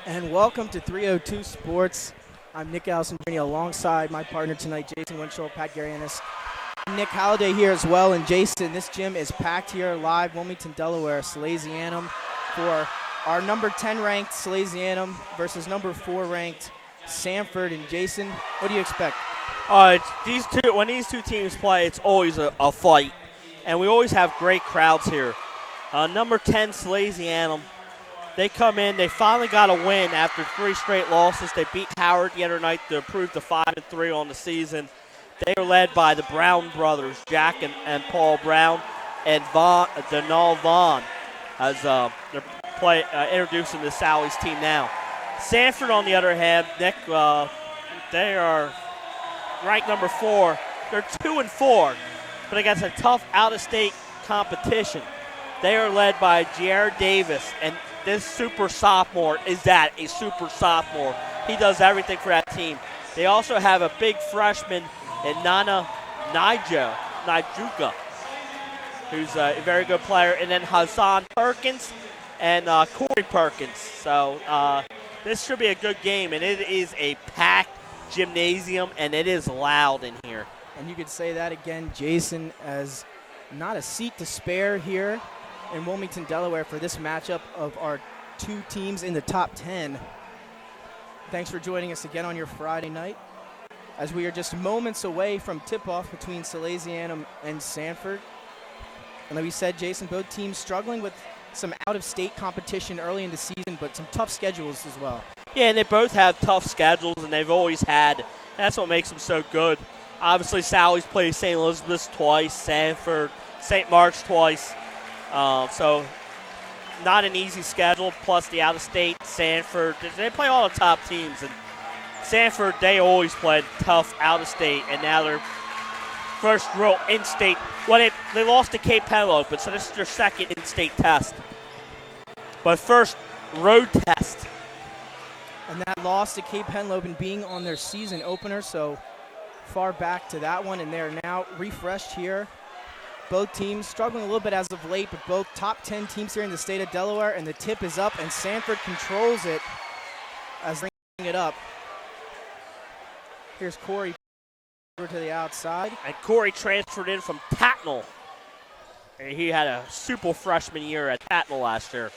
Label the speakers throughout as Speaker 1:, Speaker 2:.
Speaker 1: And welcome to 302 Sports. I'm Nick Alessandrini alongside my partner tonight, Jason Winchell, Pat Garianis. Nick Halliday here as well. And Jason, this gym is packed here live, Wilmington, Delaware, Salesianum, for our number 10 ranked Salesianum versus number 4 ranked Sanford. And Jason, what do you expect?
Speaker 2: When these two teams play, it's always a fight. And we always have great crowds here. Number 10 Salesianum. They come in. They finally got a win after 3 straight losses. They beat Howard the other night to improve to 5-3 on the season. They are led by the Brown brothers, Jack and Paul Brown, and Donald Vaughn, as they're introducing the Sally's team now. Sanford, on the other hand, Nick, they are ranked number 4. They're 2-4, but against a tough out-of-state competition. They are led by Jared Davis, and this super sophomore is a super sophomore. He does everything for that team. They also have a big freshman in Nana Nijuka, who's a very good player, and then Hassan Perkins and Corey Perkins. So this should be a good game, and it is a packed gymnasium, and it is loud in here.
Speaker 1: And you could say that again, Jason, as not a seat to spare here in Wilmington, Delaware for this matchup of our two teams in the top 10. Thanks for joining us again on your Friday night, as we are just moments away from tip-off between Salesianum and Sanford. And like we said, Jason, both teams struggling with some out-of-state competition early in the season, but some tough schedules as well.
Speaker 2: Yeah, and they both have tough schedules, and they've always had. That's what makes them so good. Obviously, Sally's played St. Elizabeth's twice, Sanford, St. Mark's twice. So not an easy schedule, plus the out-of-state, Sanford. They play all the top teams. And Sanford, they always played tough out-of-state, and now they're first real in-state. Well, they lost to Cape Henlopen, so this is their second in-state test. But first road test.
Speaker 1: And that loss to Cape Henlopen being on their season opener, so far back to that one, and they're now refreshed here. Both teams struggling a little bit as of late, but both top 10 teams here in the state of Delaware, and the tip is up, and Sanford controls it as they bring it up. Here's Corey over to the outside.
Speaker 2: And Corey transferred in from Tatnall. And he had a super freshman year at Tatnall last year.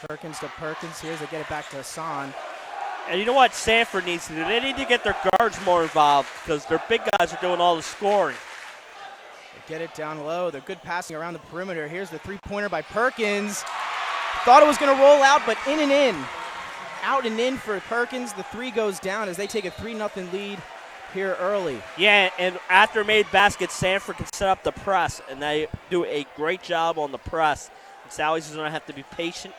Speaker 1: Perkins to Perkins. Here's they get it back to Hassan.
Speaker 2: And you know what Sanford needs to do? They need to get their guards more involved because their big guys are doing all the scoring.
Speaker 1: They get it down low. They're good passing around the perimeter. Here's the three-pointer by Perkins. Thought it was going to roll out, but in and in. Out and in for Perkins. The 3 goes down as they take a 3-0 lead here early.
Speaker 2: Yeah, and after made baskets, Sanford can set up the press, and they do a great job on the press. And Sally's is going to have to be patient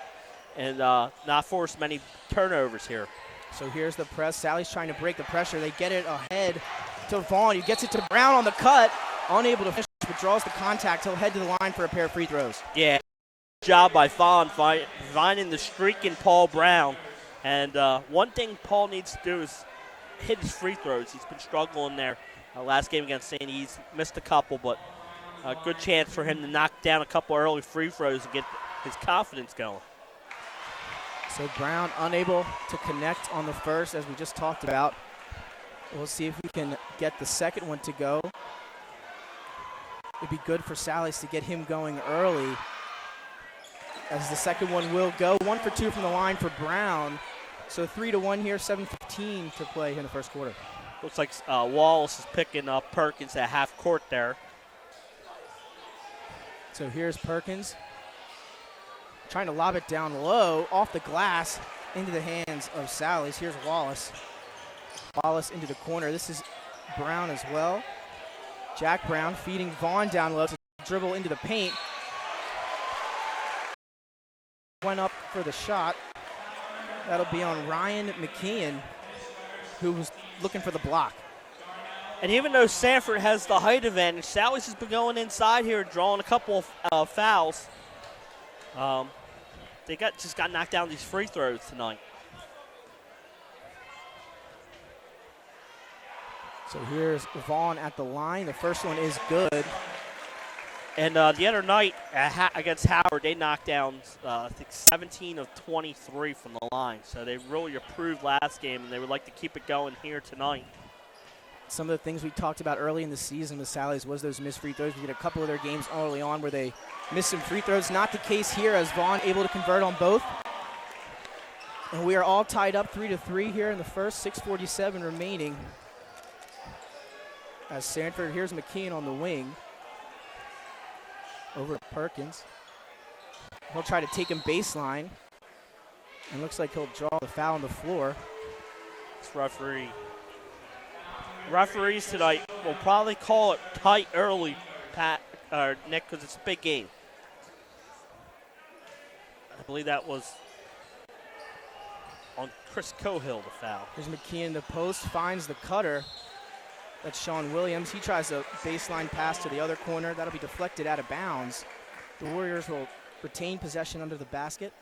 Speaker 2: and not force many turnovers here.
Speaker 1: So here's the press. Sally's trying to break the pressure. They get it ahead to Vaughn. He gets it to Brown on the cut. Unable to finish, but draws the contact. He'll head to the line for a pair of free throws.
Speaker 2: Yeah, good job by Vaughn finding the streak in Paul Brown. And one thing Paul needs to do is hit his free throws. He's been struggling there. Last game against St. E's, missed a couple, but a good chance for him to knock down a couple early free throws and get his confidence going.
Speaker 1: So Brown unable to connect on the first, as we just talked about. We'll see if we can get the second one to go. It'd be good for Sally's to get him going early, as the second one will go. 1 for 2 from the line for Brown. So 3-1 here, 7:15 to play in the first quarter.
Speaker 2: Looks like Wallace is picking up Perkins at half court there.
Speaker 1: So here's Perkins. Trying to lob it down low, off the glass, into the hands of Sally's. Here's Wallace. Wallace into the corner. This is Brown as well. Jack Brown feeding Vaughn down low to dribble into the paint. Went up for the shot. That'll be on Ryan McKeon, who was looking for the block.
Speaker 2: And even though Sanford has the height advantage, Sally's has been going inside here, drawing a couple of fouls. They just got knocked down these free throws tonight.
Speaker 1: So here's Vaughn at the line. The first one is good.
Speaker 2: And the other night against Howard, they knocked down, I think, 17 of 23 from the line. So they really improved last game, and they would like to keep it going here tonight.
Speaker 1: Some of the things we talked about early in the season with Sally's was those missed free throws. We did a couple of their games early on where they missed some free throws. Not the case here, as Vaughn able to convert on both. And we are all tied up 3-3 here in the first, 6:47 remaining. As Sanford, here's McKeon on the wing. Over to Perkins. He'll try to take him baseline. And looks like he'll draw the foul on the floor.
Speaker 2: It's referee. Referees tonight will probably call it tight early, Nick, because it's a big game. I believe that was on Chris Cohill, the foul.
Speaker 1: Here's McKeon in the post, finds the cutter. That's Sean Williams. He tries a baseline pass to the other corner. That'll be deflected out of bounds. The Warriors will retain possession under the basket.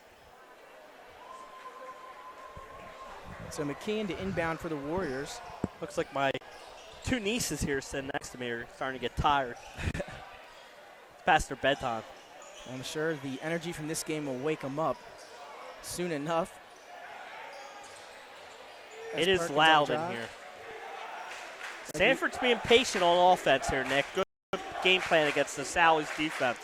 Speaker 1: So McKeon to inbound for the Warriors.
Speaker 2: Looks like my two nieces here sitting next to me are starting to get tired. It's past their bedtime.
Speaker 1: I'm sure the energy from this game will wake them up soon enough.
Speaker 2: It is loud in here. Sanford's being patient on offense here, Nick. Good game plan against the Sally's defense.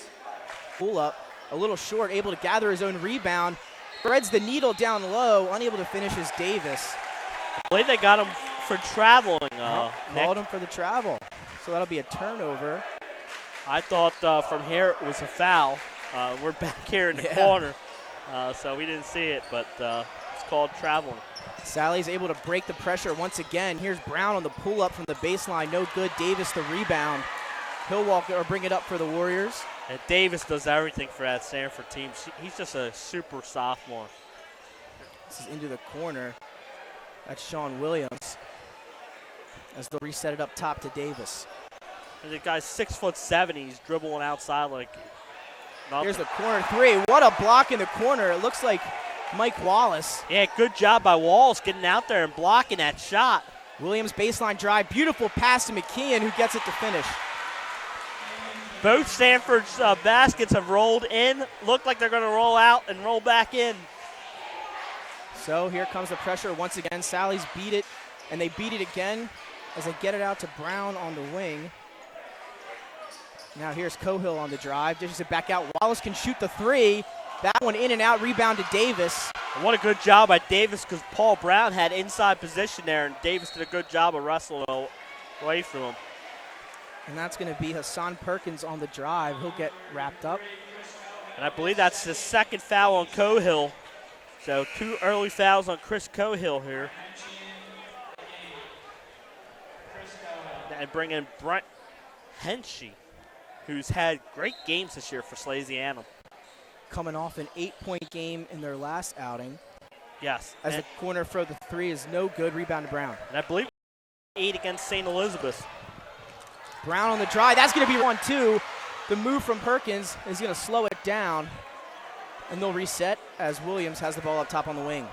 Speaker 1: Pull up, a little short, able to gather his own rebound. Threads the needle down low, unable to finish is Davis.
Speaker 2: I believe they got him for traveling,
Speaker 1: called him for the travel. So that'll be a turnover.
Speaker 2: I thought from here it was a foul. We're back here in the corner, so we didn't see it, but it's called traveling.
Speaker 1: Sally's able to break the pressure once again. Here's Brown on the pull-up from the baseline. No good. Davis the rebound. He'll walk or bring it up for the Warriors.
Speaker 2: And Davis does everything for that Sanford team. He's just a super sophomore.
Speaker 1: This is into the corner. That's Sean Williams. As they'll reset it up top to Davis.
Speaker 2: And the guy's 6'7". He's dribbling outside like nothing.
Speaker 1: Here's the corner three. What a block in the corner. It looks like Mike Wallace.
Speaker 2: Yeah, good job by Wallace getting out there and blocking that shot.
Speaker 1: Williams baseline drive. Beautiful pass to McKeon, who gets it to finish.
Speaker 2: Both Sanford's baskets have rolled in. Look like they're going to roll out and roll back in.
Speaker 1: So here comes the pressure once again. Sally's beat it, and they beat it again as they get it out to Brown on the wing. Now here's Cohill on the drive. Dishes it back out. Wallace can shoot the three. That one in and out, rebound to Davis.
Speaker 2: And what a good job by Davis, because Paul Brown had inside position there, and Davis did a good job of wrestling away from him.
Speaker 1: And that's going to be Hassan Perkins on the drive. He'll get wrapped up.
Speaker 2: And I believe that's the second foul on Cohill. So 2 early fouls on Chris Cohill here. And bring in Brent Henshey, who's had great games this year for Salesianum.
Speaker 1: Coming off an 8-point game in their last outing.
Speaker 2: Yes.
Speaker 1: As the corner for the three is no good. Rebound to Brown.
Speaker 2: And I believe 8 against St. Elizabeth.
Speaker 1: Brown on the drive. That's going to be 1-2. The move from Perkins is going to slow it down. And they'll reset as Williams has the ball up top on the wing.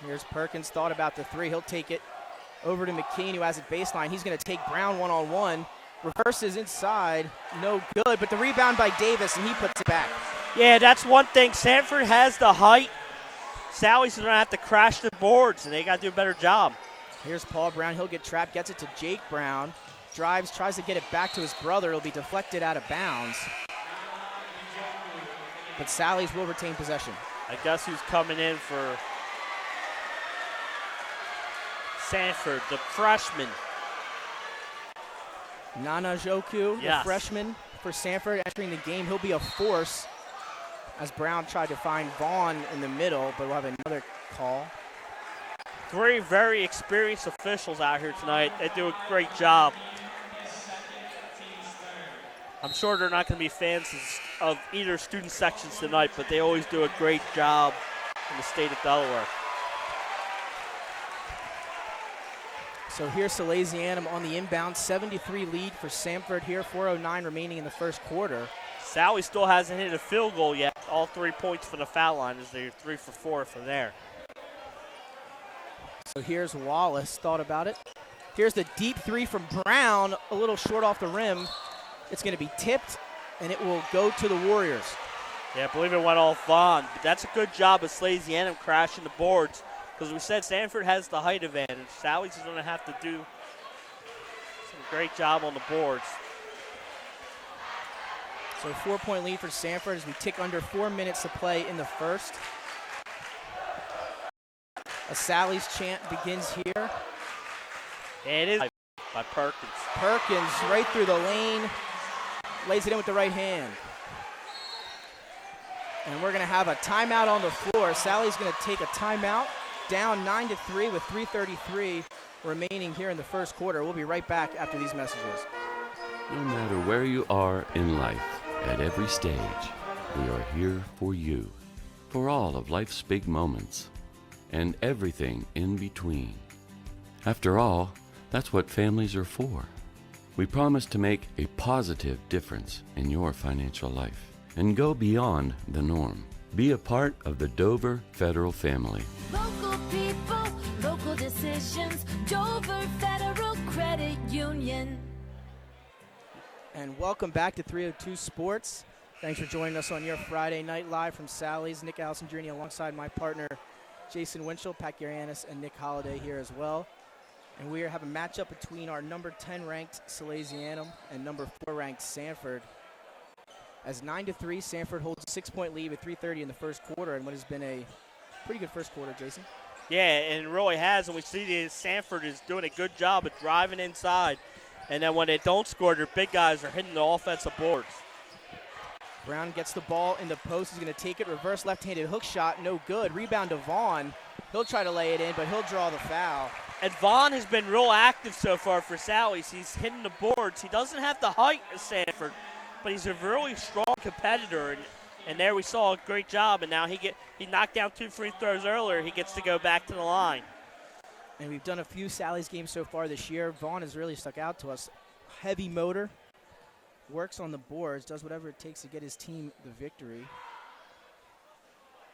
Speaker 1: Here's Perkins. Thought about the three. He'll take it over to McKean, who has it baseline. He's going to take Brown one-on-one. Reverses inside. No good. But the rebound by Davis, and he puts it back.
Speaker 2: Yeah, that's one thing. Sanford has the height. Sally's going to have to crash the boards, and they got to do a better job.
Speaker 1: Here's Paul Brown. He'll get trapped. Gets it to Jake Brown. Drives, tries to get it back to his brother. It'll be deflected out of bounds. But Sally's will retain possession.
Speaker 2: I guess who's coming in for Sanford, the freshman.
Speaker 1: Nana Joku,
Speaker 2: yes.
Speaker 1: The freshman for Sanford, entering the game. He'll be a force as Brown tried to find Vaughn in the middle, but we'll have another call.
Speaker 2: 3 very experienced officials out here tonight. They do a great job. I'm sure they're not going to be fans of either student sections tonight, but they always do a great job in the state of Delaware.
Speaker 1: So here's Salesianum on the inbound, 73 lead for Sanford here, 4:09 remaining in the first quarter.
Speaker 2: Sally still hasn't hit a field goal yet. All 3 points from the foul line as they're 3 for 4 from there.
Speaker 1: So here's Wallace, thought about it. Here's the deep three from Brown, a little short off the rim. It's going to be tipped, and it will go to the Warriors.
Speaker 2: Yeah, I believe it went off Vaughn. But that's a good job of Salesianum crashing the boards. Because we said Sanford has the height advantage. Sally's is going to have to do some great job on the boards.
Speaker 1: So 4-point lead for Sanford as we tick under 4 minutes to play in the first. A Sally's chant begins here.
Speaker 2: And it is by Perkins.
Speaker 1: Perkins right through the lane, lays it in with the right hand. And we're going to have a timeout on the floor. Sally's going to take a timeout, down 9-3 with 3:33 remaining here in the first quarter. We'll be right back after these messages.
Speaker 3: No matter where you are in life, at every stage, we are here for you, for all of life's big moments, and everything in between. After all, that's what families are for. We promise to make a positive difference in your financial life and go beyond the norm. Be a part of the Dover Federal family.
Speaker 4: Local people, local decisions, Dover Federal Credit Union.
Speaker 1: And welcome back to 302 Sports. Thanks for joining us on your Friday night live from Sally's. Nick Alessandrini alongside my partner Jason Winchell, Pat Garianis, and Nick Holliday here as well. And we have a matchup between our number 10 ranked Salesianum and number 4 ranked Sanford. As 9-3, Sanford holds a 6-point lead with 3:30 in the first quarter, and what has been a pretty good first quarter, Jason.
Speaker 2: Yeah, and it really has. And we see that Sanford is doing a good job of driving inside. And then when they don't score, their big guys are hitting the offensive boards.
Speaker 1: Brown gets the ball in the post. He's going to take it. Reverse left-handed hook shot. No good. Rebound to Vaughn. He'll try to lay it in, but he'll draw the foul.
Speaker 2: And Vaughn has been real active so far for Sally's. He's hitting the boards. He doesn't have the height of Sanford, but he's a really strong competitor. And there we saw a great job. And now he knocked down 2 free throws earlier. He gets to go back to the line.
Speaker 1: And we've done a few Sally's games so far this year. Vaughn has really stuck out to us. Heavy motor. Works on the boards, does whatever it takes to get his team the victory.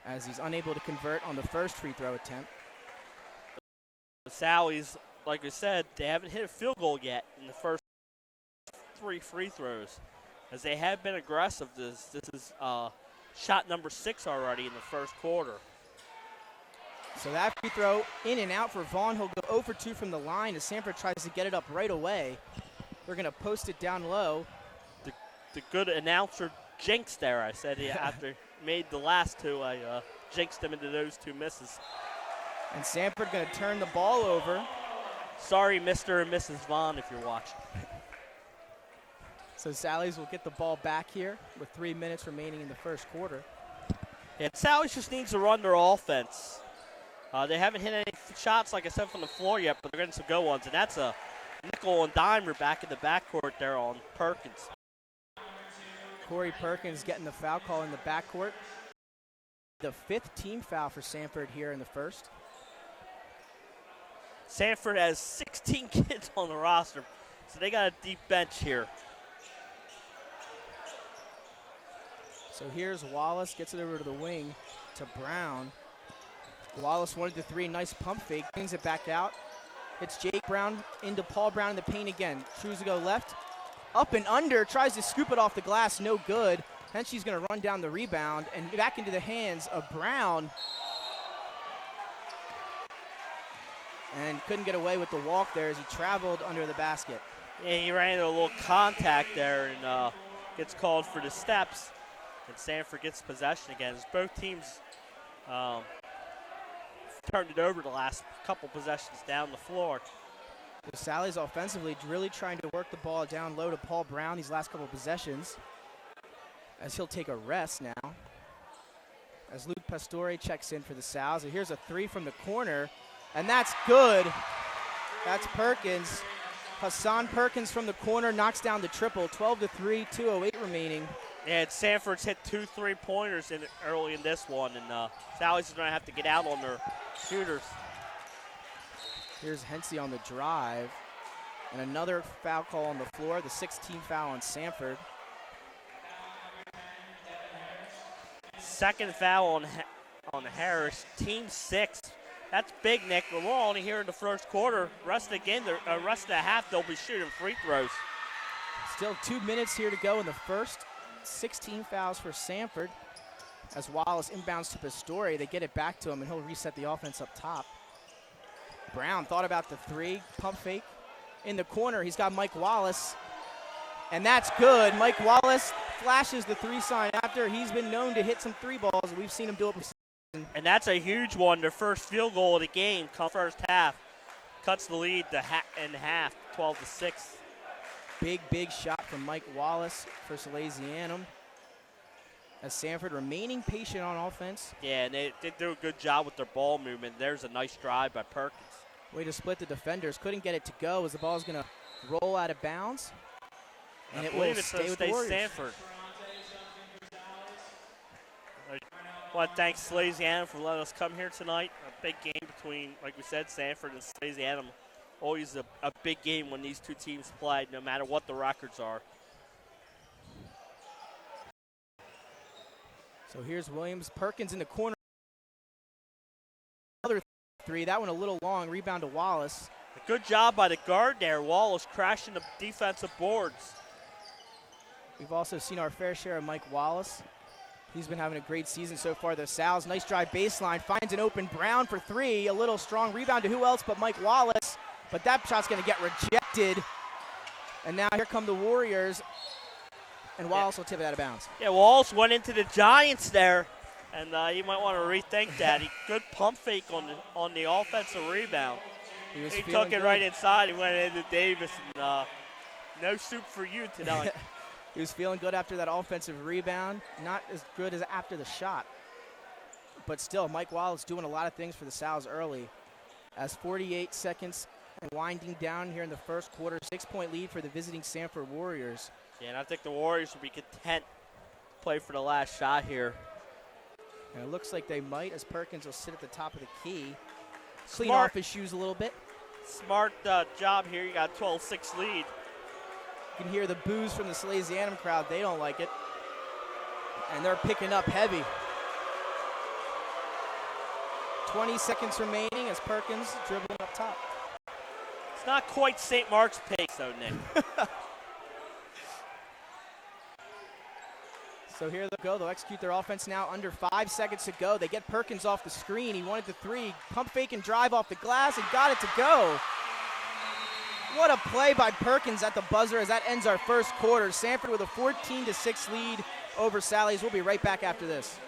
Speaker 1: As he's unable to convert on the first free throw attempt.
Speaker 2: Sally's, like I said, they haven't hit a field goal yet in the first 3 free throws. As they have been aggressive. This is shot number 6 already in the first quarter.
Speaker 1: So that free throw in and out for Vaughn. He'll go 0 for 2 from the line as Sanford tries to get it up right away. We're going to post it down low.
Speaker 2: The good announcer jinxed there. I said after made the last 2, I jinxed him into those 2 misses.
Speaker 1: And Sanford going to turn the ball over.
Speaker 2: Sorry, Mr. and Mrs. Vaughn, if you're watching.
Speaker 1: So Sally's will get the ball back here with 3 minutes remaining in the first quarter.
Speaker 2: Yeah, Sally's just needs to run their offense. They haven't hit any shots, like I said, from the floor yet, but they're getting some good ones. And that's a nickel and dimer back in the backcourt there on Perkins.
Speaker 1: Corey Perkins getting the foul call in the backcourt. The 5th team foul for Sanford here in the first.
Speaker 2: Sanford has 16 kids on the roster, so they got a deep bench here.
Speaker 1: So here's Wallace, gets it over to the wing to Brown. Wallace wanted the 3, nice pump fake, brings it back out. Hits Jake Brown into Paul Brown in the paint again. Chooses to go left, up and under, tries to scoop it off the glass, no good. Then she's going to run down the rebound and back into the hands of Brown. And couldn't get away with the walk there as he traveled under the basket.
Speaker 2: Yeah, he ran into a little contact there and gets called for the steps. And Sanford gets possession again. As both teams turned it over the last couple possessions down the floor.
Speaker 1: The Sally's offensively really trying to work the ball down low to Paul Brown these last couple possessions. As he'll take a rest now. As Luke Pastore checks in for the Sal's. And here's a 3 from the corner. And that's good. That's Perkins. Hassan Perkins from the corner knocks down the triple. 12-3, 2:08 remaining.
Speaker 2: Yeah, and Sanford's hit 2 3-pointers early in this one. And Sally's is going to have to get out on their shooters.
Speaker 1: Here's Hensey on the drive. And another foul call on the floor. The 16th foul on Sanford.
Speaker 2: Second foul on Harris. Team 6. That's big, Nick. But we're only here in the first quarter. Rest of the half, they'll be shooting free throws.
Speaker 1: Still 2 minutes here to go in the first. 16 fouls for Sanford. As Wallace inbounds to Pastore, they get it back to him, and he'll reset the offense up top. Brown thought about the three, pump fake. In the corner, he's got Mike Wallace, and that's good. Mike Wallace flashes the three sign after. He's been known to hit some three balls. We've seen him do it before.
Speaker 2: And that's a huge one. Their first field goal of the game, first half. Cuts the lead in half, 12-6.
Speaker 1: Big shot from Mike Wallace for Salesianum. As Sanford remaining patient on offense.
Speaker 2: Yeah, and they did do a good job with their ball movement. There's a nice drive by Perkins.
Speaker 1: Way to split the defenders. Couldn't get it to go as the ball's going to roll out of bounds. And it will stay with the Warriors.
Speaker 2: Sanford. I want to thank Salesianum for letting us come here tonight. A big game between, like we said, Sanford and Salesianum. Always a big game when these two teams play, no matter what the records are.
Speaker 1: So here's Williams. Perkins in the corner. Another three. That one a little long. Rebound to Wallace.
Speaker 2: A good job by the guard there. Wallace crashing the defensive boards.
Speaker 1: We've also seen our fair share of Mike Wallace. He's been having a great season so far. The Sal's nice drive baseline. Finds an open Brown for three. A little strong rebound to who else but Mike Wallace. But that shot's going to get rejected. And now here come the Warriors. And Wallace will tip it out of bounds.
Speaker 2: Yeah, Wallace went into the Giants there. And you might want to rethink that. Good pump fake on the offensive rebound. He took it right inside. He went into Davis. And no soup for you tonight.
Speaker 1: He was feeling good after that offensive rebound. Not as good as after the shot. But still, Mike Wallace doing a lot of things for the Sal's early. As 48 seconds and winding down here in the first quarter. 6-point lead for the visiting Sanford Warriors.
Speaker 2: Yeah, and I think the Warriors will be content to play for the last shot here.
Speaker 1: And it looks like they might, as Perkins will sit at the top of the key. Clean off his shoes a little bit.
Speaker 2: Smart job here. You got a 12-6 lead.
Speaker 1: You can hear the boos from the Salesianum crowd. They don't like it. And they're picking up heavy. 20 seconds remaining as Perkins dribbling up top.
Speaker 2: It's not quite St. Mark's pace, though, Nick.
Speaker 1: So here they go. They'll execute their offense now. Under 5 seconds to go. They get Perkins off the screen. He wanted the three. Pump fake and drive off the glass and got it to go. What a play by Perkins at the buzzer as that ends our first quarter. Sanford with a 14-6 lead over Sally's. We'll be right back after this.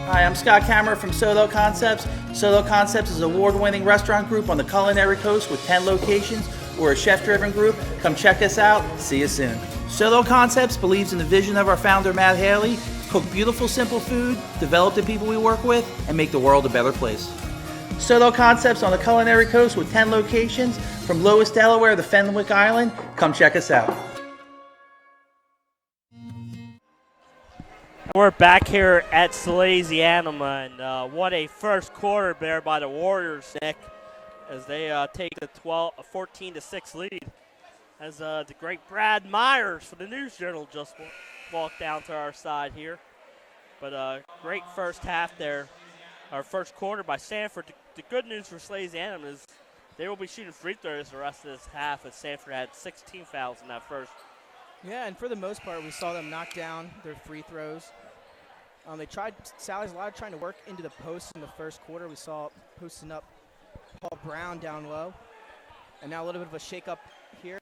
Speaker 5: Hi, I'm Scott Kammerer from Soto Concepts. Soto Concepts is an award-winning restaurant group on the culinary coast with 10 locations. We're a chef-driven group. Come check us out. See you soon. Soto Concepts believes in the vision of our founder, Matt Haley. Cook beautiful, simple food, develop the people we work with, and make the world a better place. Soto Concepts on the culinary coast with 10 locations from Lois, Delaware to Fenwick Island. Come check us out.
Speaker 2: We're back here at Salesianum, and what a first quarter there by the Warriors, Nick, as they take the 14-6 lead. As the great Brad Myers for the News Journal just walked down to our side here. But great first half there, our first quarter by Sanford. The good news for Salesianum is they will be shooting free throws the rest of this half, as Sanford had 16 fouls in that first.
Speaker 1: Yeah, and for the most part, we saw them knock down their free throws. They tried, Sally's a lot of trying to work into the post in the first quarter. We saw posting up Paul Brown down low. And now a little bit of a shake-up here.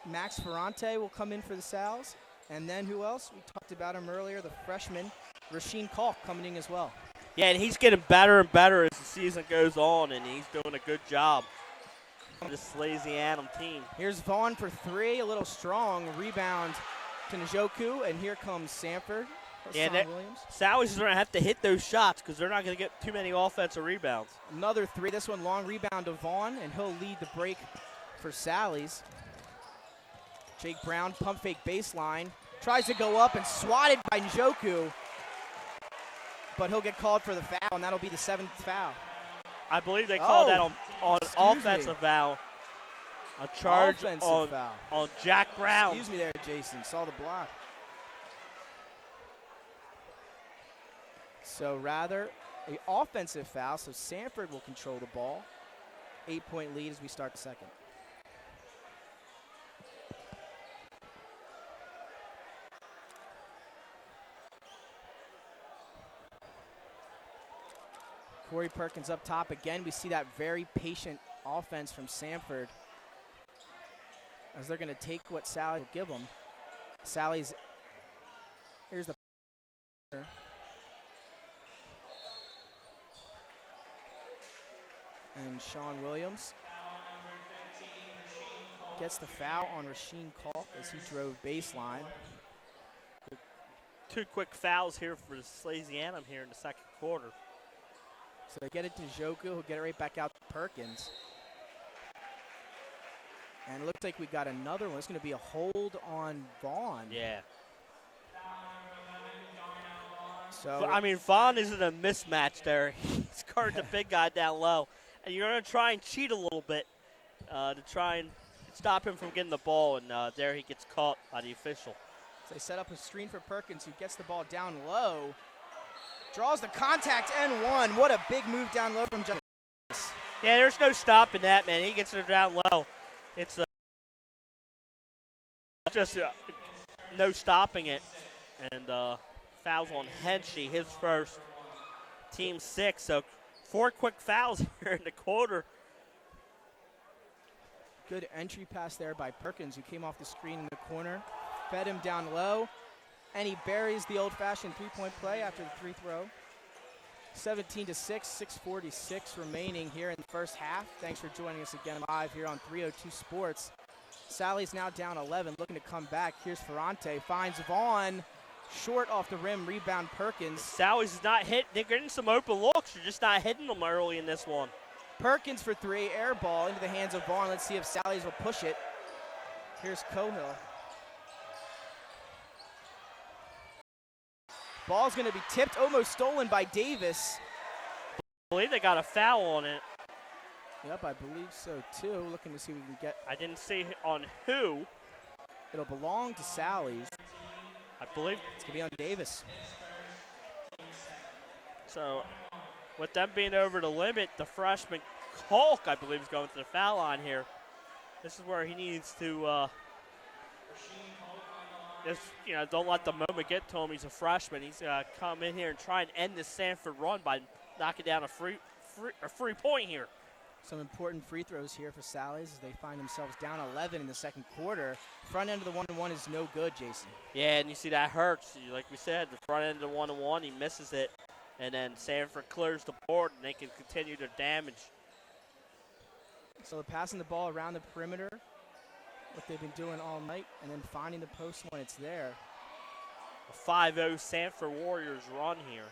Speaker 1: Max Ferrante will come in for the Sal's. And then who else? We talked about him earlier, the freshman, Rasheen Kalk, coming in as well.
Speaker 2: Yeah, and he's getting better and better as the season goes on, and he's doing a good job. This Salesianum team.
Speaker 1: Here's Vaughn for three, a little strong rebound to Njoku, and here comes Sanford.
Speaker 2: Yeah,
Speaker 1: Williams.
Speaker 2: Sally's going to have to hit those shots because they're not going to get too many offensive rebounds.
Speaker 1: Another three, this one long rebound to Vaughn, and he'll lead the break for Sally's. Jake Brown, pump fake baseline, tries to go up and swatted by Njoku, but he'll get called for the foul, and that'll be the 7th foul.
Speaker 2: I believe they called that on offensive foul. A charge
Speaker 1: foul
Speaker 2: on Jack Brown.
Speaker 1: Excuse me there, Jason. Saw the block. So rather, an offensive foul, so Sanford will control the ball. 8-point lead as we start the second. Corey Perkins up top again. We see that very patient offense from Sanford as they're going to take what Sally will give them. Sally's, here's the and Sean Williams gets the foul on Rasheen Kalk as he drove baseline.
Speaker 2: 2 quick fouls here for Salesianum here in the second quarter.
Speaker 1: So they get it to Joku, who'll get it right back out to Perkins. And it looks like we got another one. It's going to be a hold on Vaughn.
Speaker 2: Yeah.
Speaker 1: So
Speaker 2: I mean, Vaughn is in a mismatch there. He's guarding the big guy down low. And you're going to try and cheat a little bit to try and stop him from getting the ball. And there he gets caught by the official.
Speaker 1: so they set up a screen for Perkins, who gets the ball down low. Draws the contact and one. What a big move down low from Justin.
Speaker 2: Yeah, there's no stopping that, man. He gets it down low. It's just no stopping it. And fouls on Henshey, his first, team 6. So 4 quick fouls here in the quarter.
Speaker 1: Good entry pass there by Perkins, who came off the screen in the corner. Fed him down low, and he buries the old-fashioned three-point play after the free throw. 17-6, 6:46 remaining here in the first half. Thanks for joining us again live here on 302 Sports. Sally's now down 11, looking to come back. Here's Ferrante, finds Vaughn, short off the rim, rebound Perkins.
Speaker 2: Sally's not hit. They're getting some open looks. You're just not hitting them early in this one.
Speaker 1: Perkins for 3, air ball into the hands of Vaughn. Let's see if Sally's will push it. Here's Cohill. Ball's going to be tipped, almost stolen by Davis.
Speaker 2: I believe they got a foul on it.
Speaker 1: Yep, I believe so too. Looking to see if we can get.
Speaker 2: I didn't see on who.
Speaker 1: It'll belong to Sally's.
Speaker 2: I believe.
Speaker 1: It's going to be on Davis.
Speaker 2: So, with them being over the limit, the freshman Kalk, I believe, is going to the foul line here. This is where he needs to just, don't let the moment get to him. He's a freshman. He's going to come in here and try and end this Sanford run by knocking down a free point here.
Speaker 1: Some important free throws here for Sally's as they find themselves down 11 in the second quarter. Front end of the 1-1 is no good, Jason.
Speaker 2: Yeah, and you see that hurts. Like we said, the front end of the 1-1, he misses it. And then Sanford clears the board, and they can continue their damage.
Speaker 1: So they're passing the ball around the perimeter, what they've been doing all night, and then finding the post when it's there.
Speaker 2: A 5-0 Sanford Warriors run here.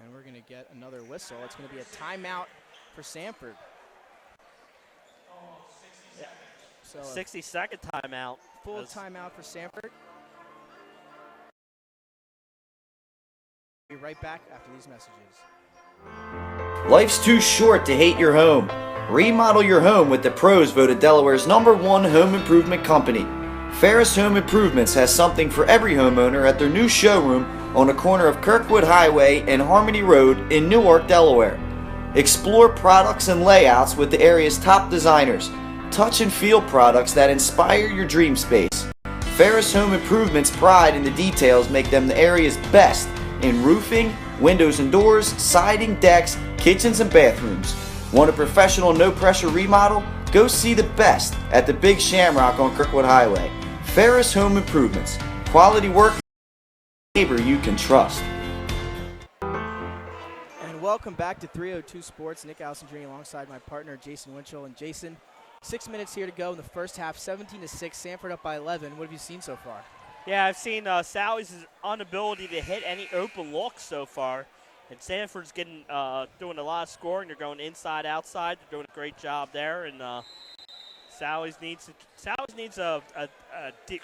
Speaker 1: And we're going to get another whistle. It's going to be a timeout for Sanford.
Speaker 2: Yeah.
Speaker 1: So
Speaker 2: 60-second timeout.
Speaker 1: Full timeout for Sanford. Be right back after these messages.
Speaker 6: Life's too short to hate your home. Remodel your home with the pros voted Delaware's #1 home improvement company. Ferris Home Improvements has something for every homeowner at their new showroom on the corner of Kirkwood Highway and Harmony Road in Newark, Delaware. Explore products and layouts with the area's top designers. Touch and feel products that inspire your dream space. Ferris Home Improvements' pride in the details make them the area's best in roofing, windows and doors, siding, decks, kitchens, and bathrooms. Want a professional, no-pressure remodel? Go see the best at the Big Shamrock on Kirkwood Highway. Ferris Home Improvements. Quality work, neighbor you can trust.
Speaker 1: And welcome back to 302 Sports. Nick Alessandrini alongside my partner, Jason Winchell. And Jason, 6 minutes here to go in the first half, 17-6. Sanford up by 11. What have you seen so far?
Speaker 2: Yeah, I've seen Sally's inability to hit any open looks so far. And Sanford's doing a lot of scoring. They're going inside, outside. They're doing a great job there. And Sally's needs a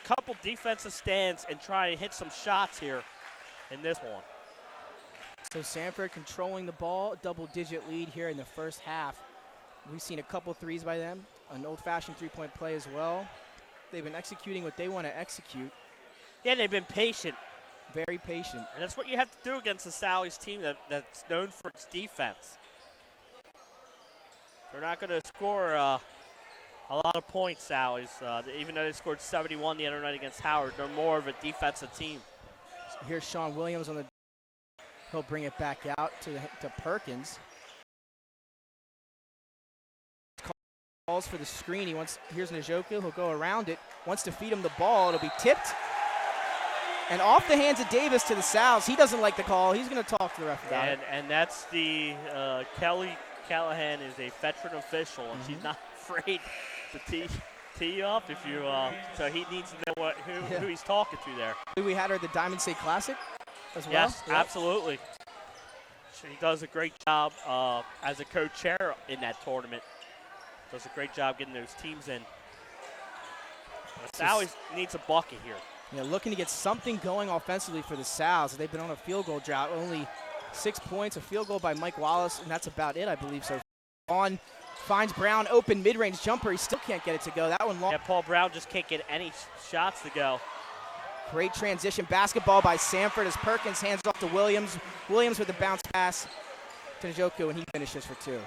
Speaker 2: couple defensive stands and try and hit some shots here in this one.
Speaker 1: So Sanford controlling the ball, double-digit lead here in the first half. We've seen a couple threes by them, an old-fashioned three-point play as well. They've been executing what they want to execute.
Speaker 2: Yeah, they've been patient.
Speaker 1: very patient.
Speaker 2: And that's what you have to do against the Sally's team that's known for its defense. They're not going to score a lot of points, Sally's. Even though they scored 71 the other night against Howard, they're more of a defensive team.
Speaker 1: So here's Sean Williams on the. He'll bring it back out to Perkins. Calls for the screen. Here's Njoku. He'll go around it. Wants to feed him the ball. It'll be tipped. And off the hands of Davis to the Sal's. He doesn't like the call. He's going to talk to the ref about it.
Speaker 2: And that's the Kelly Callahan is a veteran official, and she's not afraid to tee up if you. So he needs to know who he's talking to there.
Speaker 1: We had her at the Diamond State Classic as well.
Speaker 2: Yes, absolutely. She does a great job as a co-chair in that tournament. Does a great job getting those teams in. Sally needs a bucket here.
Speaker 1: Yeah, looking to get something going offensively for the Sal's. They've been on a field goal drought. Only 6 points, a field goal by Mike Wallace, and that's about it, I believe. So on finds Brown, open mid-range jumper. He still can't get it to go. That one long.
Speaker 2: Yeah, Paul Brown just can't get any shots to go.
Speaker 1: Great transition basketball by Sanford as Perkins hands off to Williams. Williams with the bounce pass to Njoku, and he finishes for 2.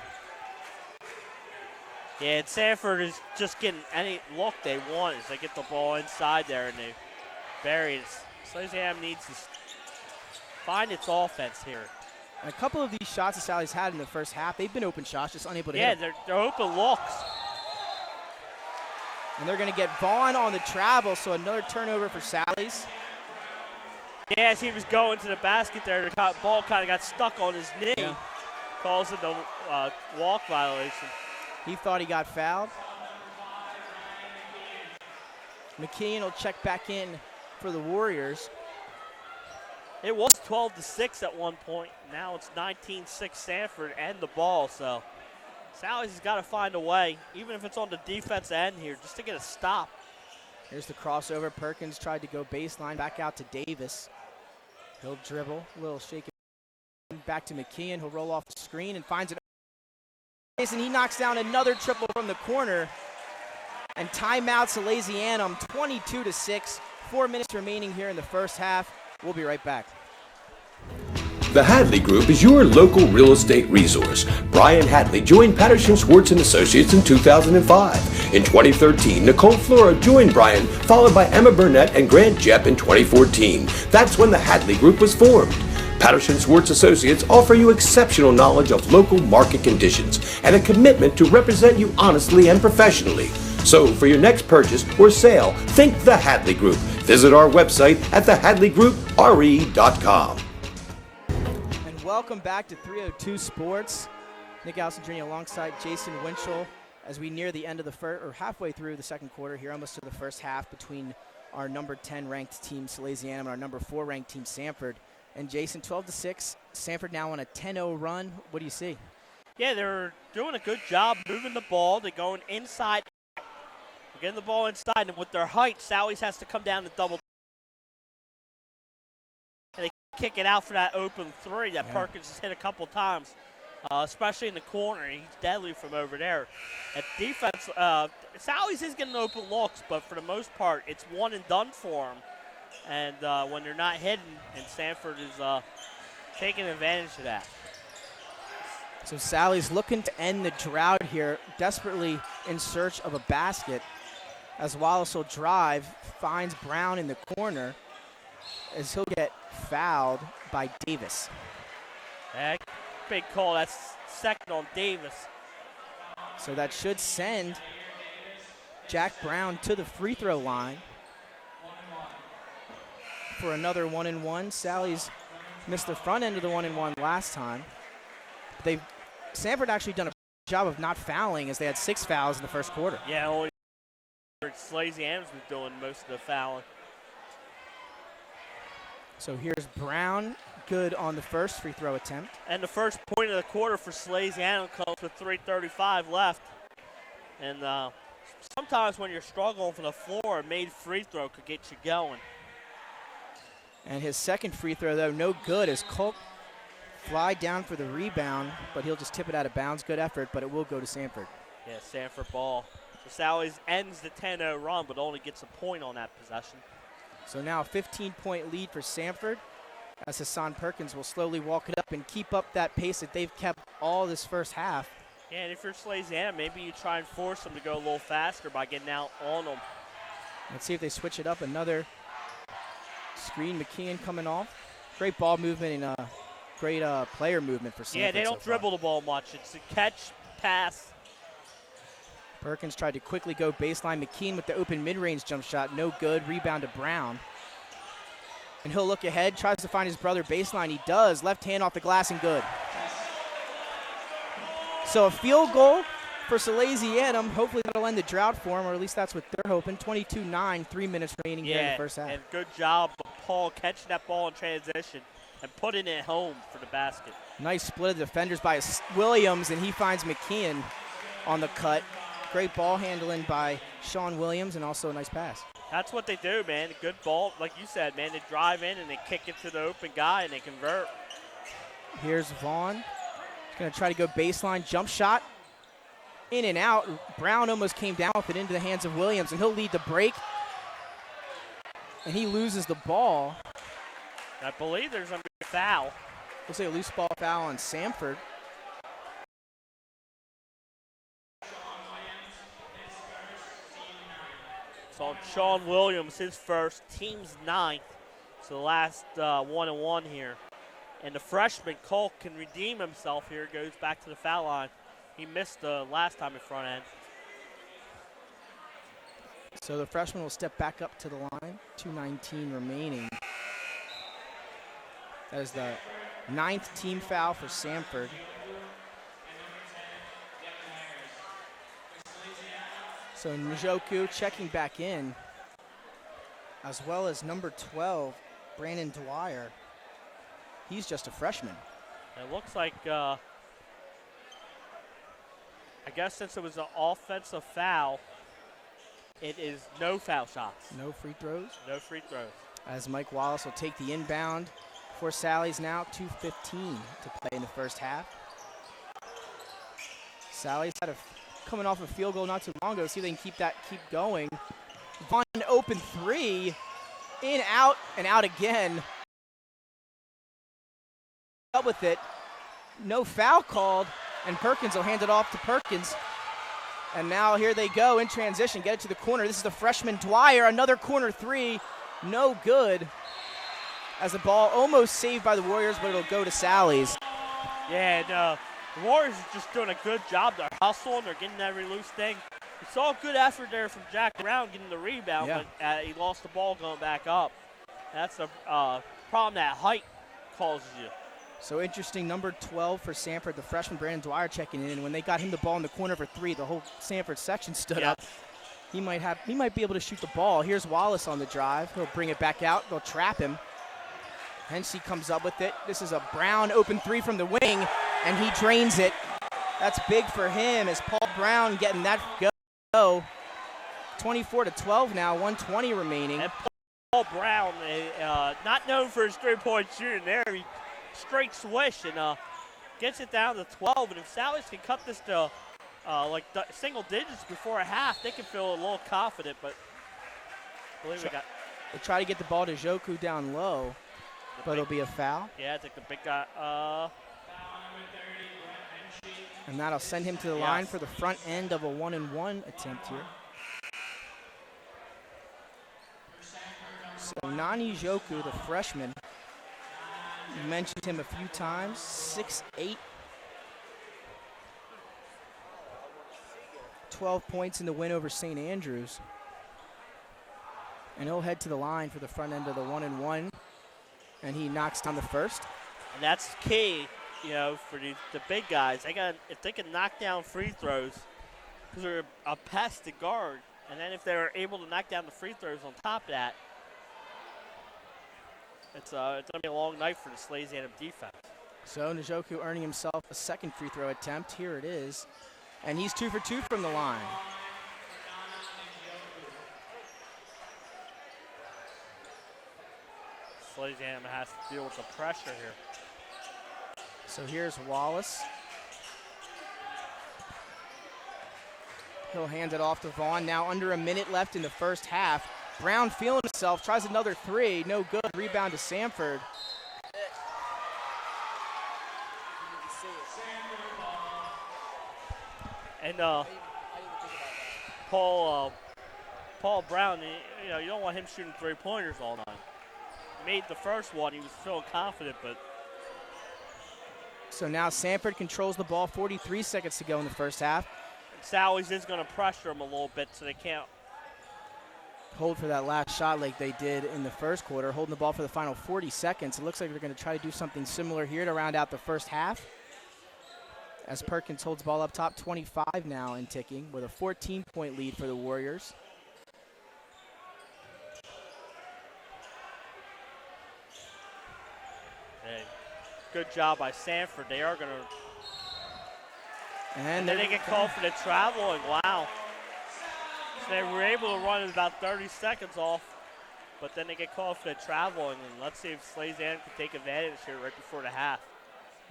Speaker 2: Yeah, and Sanford is just getting any look they want as they get the ball inside there and they bury it. Salesianum needs to find its offense here.
Speaker 1: And a couple of these shots that Sally's had in the first half, they've been open shots, just unable to hit them.
Speaker 2: Yeah, they're open looks.
Speaker 1: And they're going to get Vaughn on the travel, so another turnover for Sally's.
Speaker 2: Yeah, as he was going to the basket there, the ball kind of got stuck on his knee.
Speaker 1: Yeah.
Speaker 2: Calls it a walk violation.
Speaker 1: He thought he got fouled. McKeon will check back in for the Warriors.
Speaker 2: It was 12-6 at one point. Now it's 19-6 Sanford and the ball. So Sally's has got to find a way, even if it's on the defense end here, just to get a stop.
Speaker 1: Here's the crossover. Perkins tried to go baseline, back out to Davis. He'll dribble, a little shake it. Back to McKeon. He'll roll off the screen and finds it. And he knocks down another triple from the corner. And timeout Salesianum, 22-6. 4 minutes remaining here in the first half. We'll be right back.
Speaker 7: The Hadley Group is your local real estate resource. Brian Hadley joined Patterson Schwartz & Associates in 2005. In 2013, Nicole Flora joined Brian, followed by Emma Burnett and Grant Jepp in 2014. That's when the Hadley Group was formed. Patterson Schwartz Associates offer you exceptional knowledge of local market conditions and a commitment to represent you honestly and professionally. So for your next purchase or sale, think the Hadley Group. Visit our website at thehadleygroup.re.com.
Speaker 1: And welcome back to 302 Sports. Nick Allison Jr. alongside Jason Winchell as we near the end of the first, or halfway through the second quarter here, almost to the first half between our number 10 ranked team Salesianum and our number 4 ranked team Sanford. And Jason, 12-6, Sanford now on a 10-0 run. What do you see?
Speaker 2: Yeah, they're doing a good job moving the ball. They're going inside. They're getting the ball inside, and with their height, Sally's has to come down to double. And they kick it out for that open three that Perkins has hit a couple times, especially in the corner. He's deadly from over there. At defense, Sally's is getting open looks, but for the most part, it's one and done for them. And when they're not hitting, and Sanford is taking advantage of that.
Speaker 1: So Sally's looking to end the drought here, desperately in search of a basket. As Wallace will drive, finds Brown in the corner as he'll get fouled by Davis.
Speaker 2: That big call. That's second on Davis.
Speaker 1: So that should send Jack Brown to the free throw line for another 1-and-1. Sally's missed the front end of the 1-and-1 last time. Sanford actually done a job of not fouling as they had 6 fouls in the first quarter.
Speaker 2: Yeah, only Salesianum's been doing most of the fouling.
Speaker 1: So here's Brown, good on the first free throw attempt.
Speaker 2: And the first point of the quarter for Salesianum comes with 3:35 left. And sometimes when you're struggling for the floor, a made free throw could get you going.
Speaker 1: And his second free throw, though, no good as Culp fly down for the rebound, but he'll just tip it out of bounds. Good effort, but it will go to Sanford.
Speaker 2: Yeah, Sanford ball. So Sally's ends the 10-0 run, but only gets a point on that possession.
Speaker 1: So now a 15-point lead for Sanford, as Hassan Perkins will slowly walk it up and keep up that pace that they've kept all this first half.
Speaker 2: Yeah, and if you're Salesianum, maybe you try and force them to go a little faster by getting out on them.
Speaker 1: Let's see if they switch it up. Another screen, McKeon coming off. Great ball movement and great player movement for Sanford.
Speaker 2: Yeah, they don't dribble the ball much. It's a catch, pass.
Speaker 1: Perkins tried to quickly go baseline. McKeon with the open mid-range jump shot. No good. Rebound to Brown. And he'll look ahead, tries to find his brother baseline. He does. Left hand off the glass and good. So a field goal for Salesianum. Hopefully that'll end the drought for him, or at least that's what they're hoping. 22-9, 3 minutes remaining here in the first half.
Speaker 2: And good job of Paul catching that ball in transition and putting it home for the basket.
Speaker 1: Nice split of defenders by Williams, and he finds McKeon on the cut. Great ball handling by Sean Williams, and also a nice pass.
Speaker 2: That's what they do, man. Good ball, like you said, man. They drive in and they kick it to the open guy and they convert.
Speaker 1: Here's Vaughn. He's going to try to go baseline jump shot. In and out. Brown almost came down with it into the hands of Williams, and he'll lead the break. And he loses the ball.
Speaker 2: I believe there's going to be a foul.
Speaker 1: Looks like a loose ball foul on Sanford.
Speaker 2: So Sean Williams, his first, team's 9th. So the last 1-1 here. And the freshman, Cole, can redeem himself here. Goes back to the foul line. He missed the last time in front end.
Speaker 1: So the freshman will step back up to the line. 2:19 remaining. That is the 9th team foul for Sanford. So Njoku checking back in, as well as number 12, Brandon Dwyer. He's just a freshman.
Speaker 2: It looks like, I guess since it was an offensive foul, it is no foul shots.
Speaker 1: No free throws.
Speaker 2: No free throws.
Speaker 1: As Mike Wallace will take the inbound for Sally's now. 2:15 to play in the first half. Sally's coming off a field goal not too long ago. See if they can keep going. Vaughn open three. In, out, and out again. Up with it. No foul called, and Perkins will hand it off to Perkins. And now here they go in transition. Get it to the corner. This is the freshman Dwyer. Another corner three. No good. As the ball almost saved by the Warriors, but it'll go to Sally's.
Speaker 2: Yeah, and the Warriors are just doing a good job. They're hustling. They're getting every loose thing. We saw a good effort there from Jack Brown getting the rebound, but he lost the ball going back up. That's the problem that height causes you.
Speaker 1: So interesting, number 12 for Sanford, the freshman Brandon Dwyer checking in. And when they got him the ball in the corner for three, the whole Sanford section stood up. He might be able to shoot the ball. Here's Wallace on the drive. He'll bring it back out. They'll trap him. Hensey comes up with it. This is a Brown open three from the wing, and he drains it. That's big for him as Paul Brown getting that go. 24-12 now, 1:20 remaining.
Speaker 2: And Paul Brown, not known for his three-point shooting there. He straight swish and gets it down to 12. And if Sally's can cut this to single digits before a half, they can feel a little confident. But I believe
Speaker 1: they try to get the ball to Joku down low, but it'll be a foul.
Speaker 2: Yeah, I think the big guy.
Speaker 1: And that'll send him to the line for the front end of a 1-and-1 attempt here. So Nani Joku, the freshman, you mentioned him a few times, 6'8", 12 points in the win over St. Andrews. And he'll head to the line for the front end of the 1-and-1, and he knocks down the first.
Speaker 2: And that's key, for the big guys. If they can knock down free throws, because they're a pest to guard, and then if they're able to knock down the free throws on top of that, it's going to be a long night for the Salesianum defense.
Speaker 1: So Njoku earning himself a second free throw attempt. Here it is. And he's 2 for 2 from the line.
Speaker 2: Salesianum has to deal with the pressure here.
Speaker 1: So here's Wallace. He'll hand it off to Vaughn. Now under a minute left in the first half. Brown feeling himself, tries another three, no good. Rebound to Sanford.
Speaker 2: And Paul Brown, you don't want him shooting three-pointers all night. He made the first one. He was feeling confident, but.
Speaker 1: So now Sanford controls the ball. 43 seconds to go in the first half.
Speaker 2: Sally's is going to pressure him a little bit so they can't
Speaker 1: hold for that last shot like they did in the first quarter, holding the ball for the final 40 seconds. It looks like they're going to try to do something similar here to round out the first half. As Perkins holds ball up top, 25 now and ticking with a 14-point lead for the Warriors.
Speaker 2: Hey, good job by Sanford. They are going to. And then they get called for the traveling. Wow. So they were able to run it about 30 seconds off, but then they get called for the traveling. And let's see if Salesianum can take advantage here right before the half.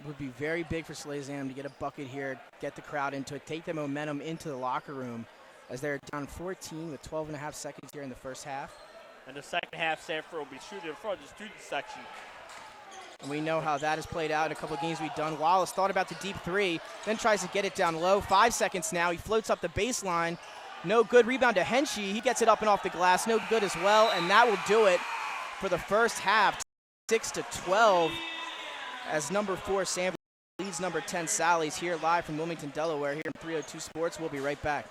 Speaker 1: Would be very big for Salesianum to get a bucket here, get the crowd into it, take the momentum into the locker room as they're down 14 with 12 and a half seconds here in the first half.
Speaker 2: And the second half, Sanford will be shooting in front of the student section.
Speaker 1: And we know how that has played out in a couple of games we've done. Wallace thought about the deep three, then tries to get it down low. 5 seconds now. He floats up the baseline. No good. Rebound to Henshey. He gets it up and off the glass. No good as well. And that will do it for the first half. 6-12 as number 4 Sanford leads number 10 Sally's here live from Wilmington, Delaware here in 302 Sports. We'll be right back.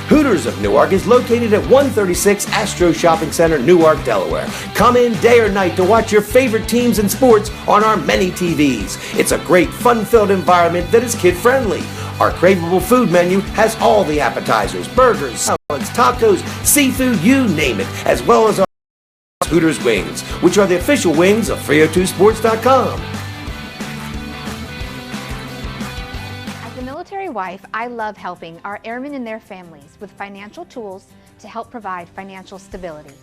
Speaker 7: Hooters of Newark is located at 136 Astro Shopping Center, Newark, Delaware. Come in day or night to watch your favorite teams and sports on our many TVs. It's a great, fun-filled environment that is kid-friendly. Our craveable food menu has all the appetizers, burgers, salads, tacos, seafood, you name it, as well as our Hooters wings, which are the official wings of 302sports.com.
Speaker 8: Military wife, I love helping our airmen and their families with financial tools to help provide financial stability.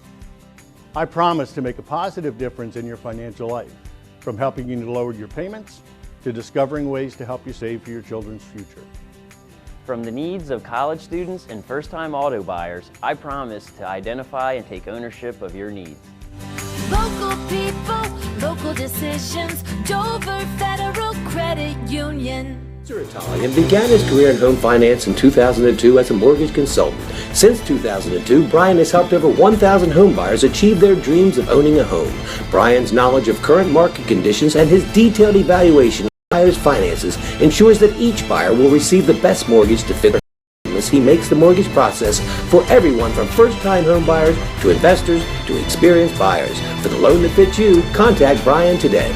Speaker 9: I promise to make a positive difference in your financial life, from helping you to lower your payments to discovering ways to help you save for your children's future.
Speaker 10: From the needs of college students and first-time auto buyers, I promise to identify and take ownership of your needs.
Speaker 4: Local people, local decisions, Dover Federal Credit Union.
Speaker 7: Mr. Italian began his career in home finance in 2002 as a mortgage consultant. Since 2002, Brian has helped over 1,000 home buyers achieve their dreams of owning a home. Brian's knowledge of current market conditions and his detailed evaluation of buyers' finances ensures that each buyer will receive the best mortgage to fit their as he makes the mortgage process for everyone from first-time home buyers to investors to experienced buyers. For the loan that fits you, contact Brian today.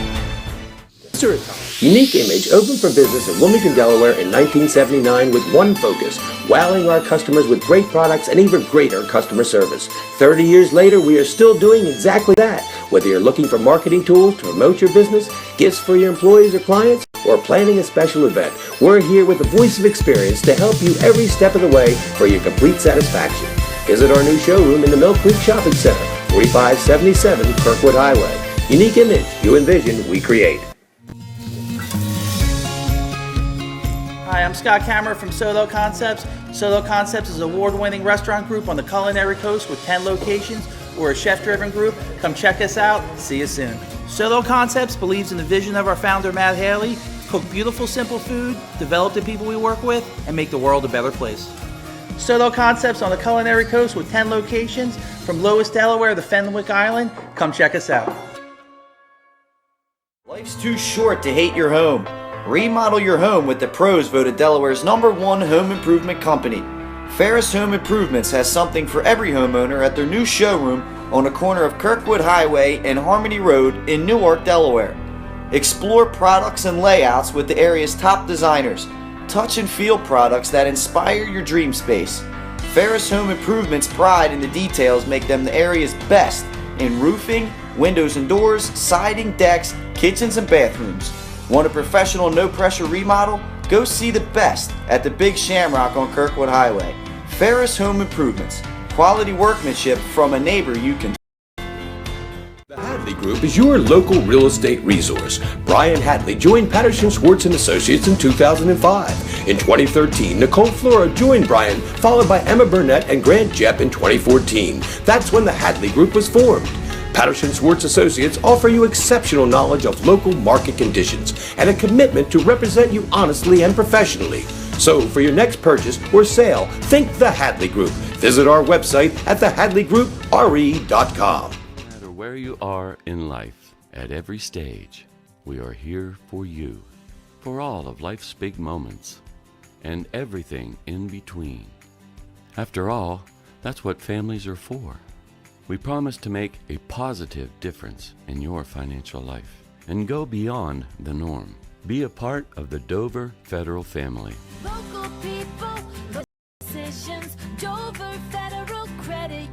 Speaker 7: Mr. Italian. Unique Image opened for business in Wilmington, Delaware in 1979 with one focus, wowing our customers with great products and even greater customer service. 30 years later, we are still doing exactly that. Whether you're looking for marketing tools to promote your business, gifts for your employees or clients, or planning a special event, we're here with the voice of experience to help you every step of the way for your complete satisfaction. Visit our new showroom in the Mill Creek Shopping Center, 4577 Kirkwood Highway. Unique image, you envision, we create.
Speaker 5: Hi, I'm Scott Kammerer from Solo Concepts. Solo Concepts is an award-winning restaurant group on the culinary coast with 10 locations. We're a chef-driven group. Come check us out. See you soon. Solo Concepts believes in the vision of our founder, Matt Haley: cook beautiful, simple food, develop the people we work with, and make the world a better place. Solo Concepts on the culinary coast with 10 locations from Lois, Delaware to Fenwick Island. Come check us out.
Speaker 6: Life's too short to hate your home. Remodel your home with the pros voted Delaware's #1 home improvement company. Ferris Home Improvements has something for every homeowner at their new showroom on the corner of Kirkwood Highway and Harmony Road in Newark, Delaware. Explore products and layouts with the area's top designers. Touch and feel products that inspire your dream space. Ferris Home Improvements' pride in the details make them the area's best in roofing, windows and doors, siding, decks, kitchens, and bathrooms. Want a professional, no-pressure remodel? Go see the best at the Big Shamrock on Kirkwood Highway. Ferris Home Improvements. Quality workmanship from a neighbor you can.
Speaker 7: The Hadley Group is your local real estate resource. Brian Hadley joined Patterson Schwartz and Associates in 2005. In 2013, Nicole Flora joined Brian, followed by Emma Burnett and Grant Jepp in 2014. That's when the Hadley Group was formed. Patterson Schwartz Associates offer you exceptional knowledge of local market conditions and a commitment to represent you honestly and professionally. So for your next purchase or sale, think the Hadley Group. Visit our website at thehadleygroup.re.com.
Speaker 3: No matter where you are in life, at every stage, we are here for you, for all of life's big moments, and everything in between. After all, that's what families are for. We promise to make a positive difference in your financial life and go beyond the norm. Be a part of the Dover Federal family.
Speaker 4: Local people, local decisions, Dover Federal Credit.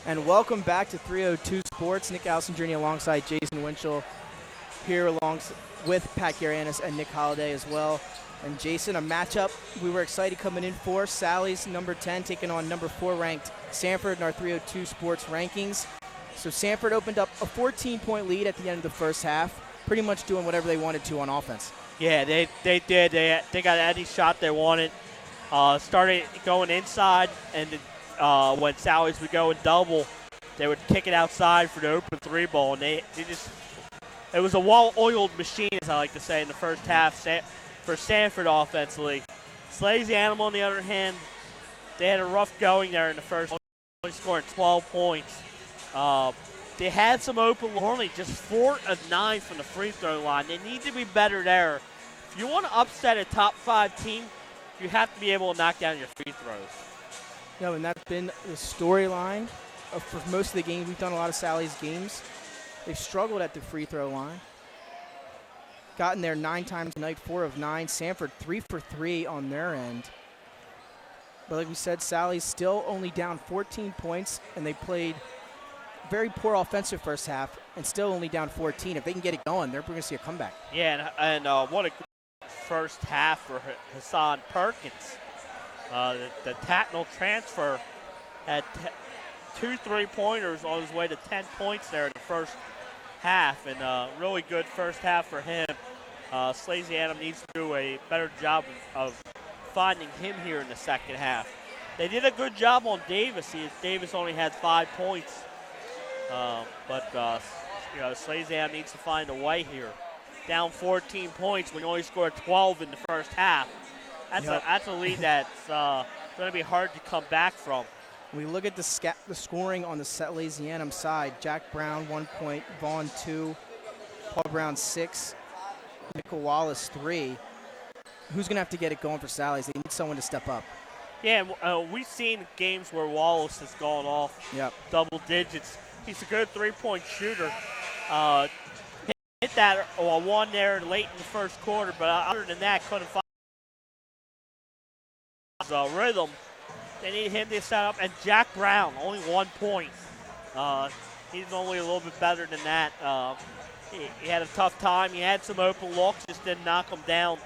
Speaker 1: And welcome back to 302 Sports. Nick Allison Jr. alongside Jason Winchell here with Pat Garianis and Nick Holliday as well. And Jason, a matchup we were excited coming in for. Sally's number 10 taking on number 4 ranked Sanford in our 302 Sports rankings. So Sanford opened up a 14-point lead at the end of the first half, pretty much doing whatever they wanted to on offense.
Speaker 2: Yeah, they did. They got any shot they wanted. Started going inside, and when Sally's would go and double, they would kick it outside for the open 3 ball, and they just – it was a well-oiled machine, as I like to say, in the first half for Sanford offensively. Salesianum, on the other hand, they had a rough going there in the first, only scoring 12 points. They had some open, only just 4 of 9 from the free throw line. They need to be better there. If you want to upset a top 5 team, you have to be able to knock down your free throws.
Speaker 1: No, and that's been the storyline for most of the games. We've done a lot of Sally's games. They've struggled at the free throw line. Gotten there 9 times tonight, 4 of 9. Sanford 3 for 3 on their end. But like we said, Sally's still only down 14 points, and they played very poor offensive first half and still only down 14. If they can get it going, they're going to see a comeback.
Speaker 2: Yeah, and what a first half for Hassan Perkins. The Tatnall transfer had 2 3-pointers on his way to 10 points there in the first half, and really good first half for him. Salesianum needs to do a better job of finding him here in the second half. They did a good job on Davis. Davis only had 5 points, but Salesianum needs to find a way here. Down 14 points when you only scored 12 in the first half. That's a lead that's going to be hard to come back from.
Speaker 1: We look at the scoring on the Salesianum side. Jack Brown, 1 point. Vaughn, 2. Paul Brown, 6. Nickel Wallace, 3. Who's going to have to get it going for Sally's? They need someone to step up.
Speaker 2: Yeah, we've seen games where Wallace has gone off double digits. He's a good 3-point shooter. Hit that one there late in the first quarter, but other than that, couldn't find his rhythm. They need him to set up. And Jack Brown, only 1 point. He's only a little bit better than that. He had a tough time. He had some open looks, just didn't knock them down.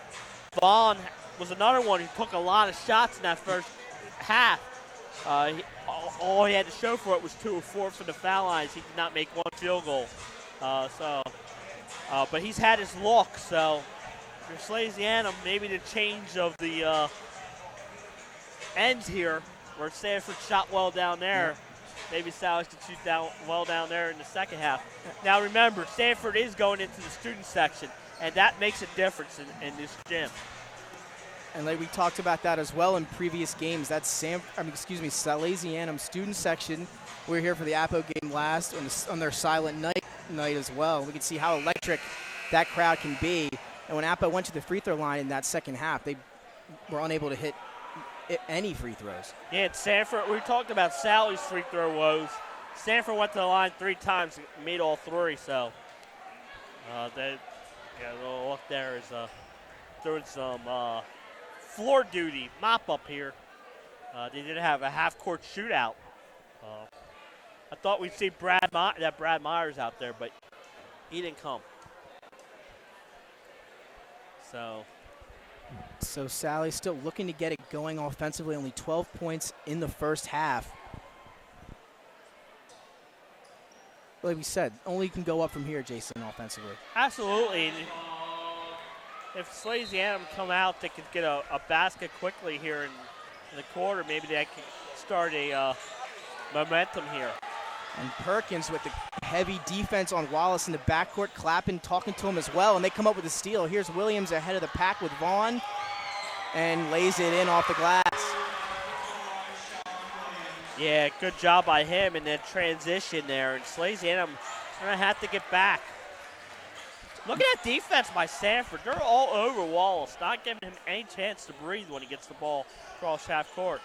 Speaker 2: Vaughn was another one who took a lot of shots in that first half. All he had to show for it was 2 of 4 from the foul lines. He did not make 1 field goal. But he's had his look, so for Salesianum, maybe the change of the ends here, where Sanford shot well down there. Maybe Sally's could shoot well down there in the second half. Now remember, Sanford is going into the student section, and that makes a difference in this gym.
Speaker 1: And like we talked about that as well in previous games. That's Salesianum student section. We were here for the Apo game last on their silent night as well. We can see how electric that crowd can be. And when Apo went to the free throw line in that second half, they were unable to hit any free throws.
Speaker 2: Yeah, and Sanford, we talked about Sally's free throw woes. Sanford went to the line 3 times and made all 3, so the look there is doing some floor duty, mop up here. They did have a half-court shootout. I thought we'd see Brad Myers out there, but he didn't come.
Speaker 1: So Sally's still looking to get it going offensively, only 12 points in the first half. Like we said, only can go up from here, Jason, offensively.
Speaker 2: Absolutely. If Salesianum come out, they could get a basket quickly here in the quarter. Maybe they can start a momentum here.
Speaker 1: And Perkins with the heavy defense on Wallace in the backcourt, clapping, talking to him as well, and they come up with a steal. Here's Williams ahead of the pack with Vaughn, and lays it in off the glass.
Speaker 2: Yeah, good job by him in that transition there. And Salesianum going to have to get back. Look at that defense by Sanford. They're all over Wallace, not giving him any chance to breathe when he gets the ball across half court.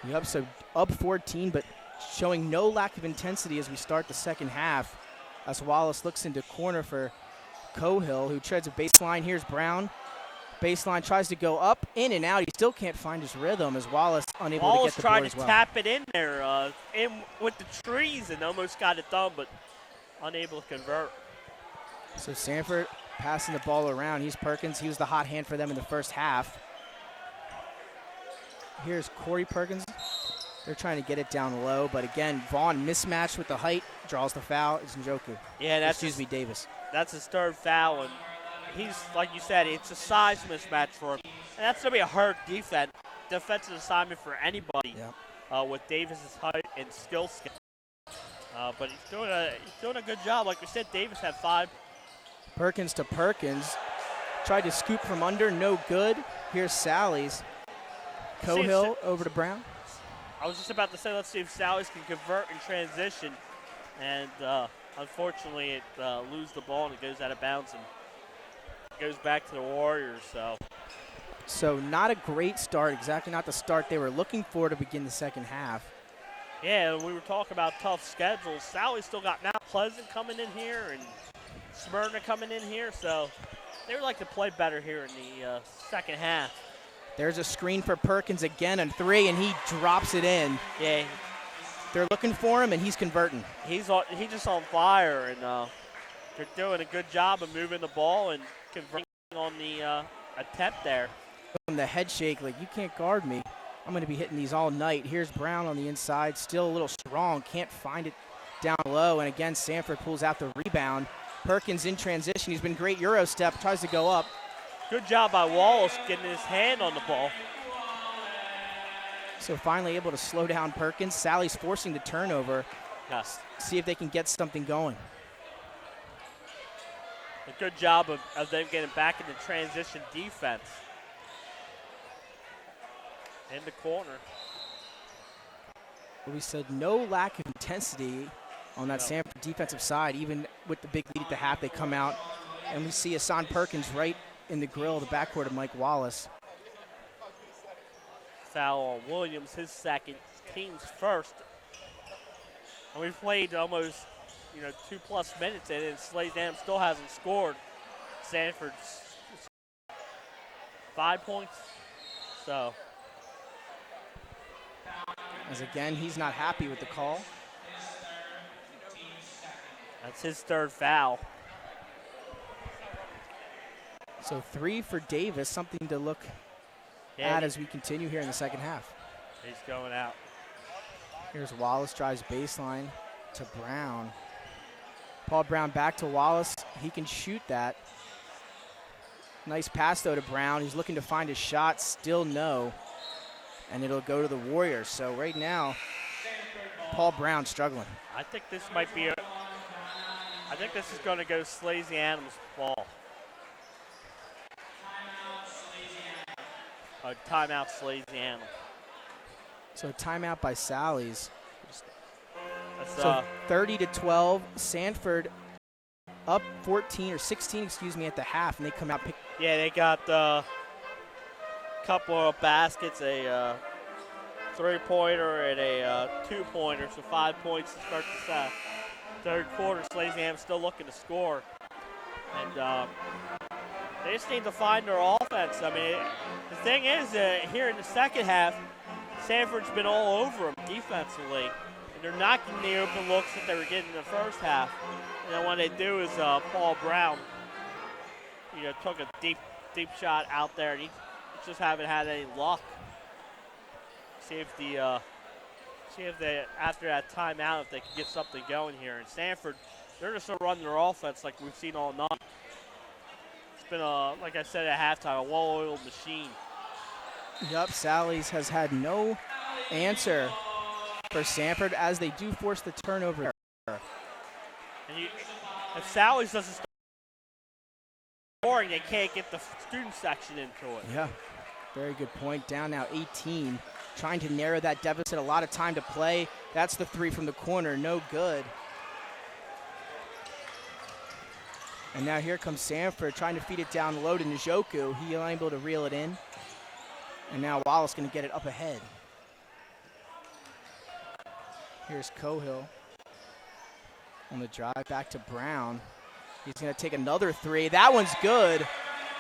Speaker 1: Yep, so up 14, but showing no lack of intensity as we start the second half. As Wallace looks into corner for Cohill, who treads a baseline. Here's Brown. Baseline tries to go up, in and out. He still can't find his rhythm as Wallace unable to get the board as well.
Speaker 2: Wallace tried to tap it in there in with the trees and almost got it done, but unable to convert.
Speaker 1: So Sanford passing the ball around. He's Perkins. He was the hot hand for them in the first half. Here's Corey Perkins. They're trying to get it down low, but again, Vaughn mismatched with the height, draws the foul. It's Njoku.
Speaker 2: Yeah,
Speaker 1: Davis.
Speaker 2: That's his 3rd foul, and he's, like you said, it's a size mismatch for him. And that's going to be a hard defensive assignment for anybody with Davis's height and skill set. But he's doing a good job. Like we said, Davis had 5.
Speaker 1: Perkins to Perkins. Tried to scoop from under, no good. Here's Sally's. Cohill over to Brown.
Speaker 2: I was just about to say, let's see if Sally's can convert in transition. And unfortunately, it loses the ball and it goes out of bounds and goes back to the Warriors. So
Speaker 1: not a great start, exactly not the start they were looking for to begin the second half.
Speaker 2: Yeah, we were talking about tough schedules. Sally still got Mount Pleasant coming in here and Smyrna coming in here, so they would like to play better here in the second half.
Speaker 1: There's a screen for Perkins again, and 3, and he drops it in.
Speaker 2: Yeah,
Speaker 1: They're looking for him, and he's converting.
Speaker 2: he's just on fire, and they're doing a good job of moving the ball and converting on the attempt there.
Speaker 1: From the head shake, like, you can't guard me. I'm going to be hitting these all night. Here's Brown on the inside, still a little strong, can't find it down low, and again, Sanford pulls out the rebound. Perkins in transition. He's been great Euro step, tries to go up.
Speaker 2: Good job by Wallace getting his hand on the ball.
Speaker 1: So finally able to slow down Perkins. Sally's forcing the turnover.
Speaker 2: Yes.
Speaker 1: See if they can get something going.
Speaker 2: A good job of them getting back into transition defense. In the corner.
Speaker 1: But we said no lack of intensity on that Sanford defensive side. Even with the big lead at the half, they come out, and we see Hassan Perkins right in the grill of the backcourt of Mike Wallace.
Speaker 2: Foul on Williams, his second, team's first. And we've played almost 2+ minutes in it, and Salesianum still hasn't scored. Sanford's 5 points. So.
Speaker 1: As again, he's not happy with the call.
Speaker 2: That's his third foul.
Speaker 1: So 3 for Davis, something to look at as we continue here in the second half.
Speaker 2: He's going out.
Speaker 1: Here's Wallace, drives baseline to Brown. Paul Brown back to Wallace. He can shoot that. Nice pass, though, to Brown. He's looking to find his shot. Still no. And it'll go to the Warriors. So right now, Paul Brown struggling.
Speaker 2: I think this might be I think this is going to go Salesianum's ball. A timeout Salesianum.
Speaker 1: So timeout by Sally's.
Speaker 2: That's,
Speaker 1: so 30-12. Sanford up 14 or 16, excuse me, at the half, and they come out.
Speaker 2: Yeah, they got a couple of baskets, a three-pointer and a two-pointer, so 5 points to start the third quarter. Salesianum still looking to score, and they just need to find their offense. I mean, the thing is, here in the second half, Sanford's been all over them defensively, and they're not getting the open looks that they were getting in the first half. And then what they do is Paul Brown, took a deep shot out there, and he just haven't had any luck. See if they after that timeout, if they can get something going here. And Sanford, they're just running their offense like we've seen all night. It's been like I said at halftime, a well-oiled machine.
Speaker 1: Yup, Sally's has had no answer for Sanford as they do force the turnover.
Speaker 2: And if Sally's doesn't start scoring, they can't get the student section into it.
Speaker 1: Yeah, very good point. Down now 18, trying to narrow that deficit. A lot of time to play. That's the three from the corner, no good. And now here comes Sanford trying to feed it down low to Njoku. He unable to reel it in. And now Wallace going to get it up ahead. Here's Cohill on the drive back to Brown. He's going to take another three. That one's good.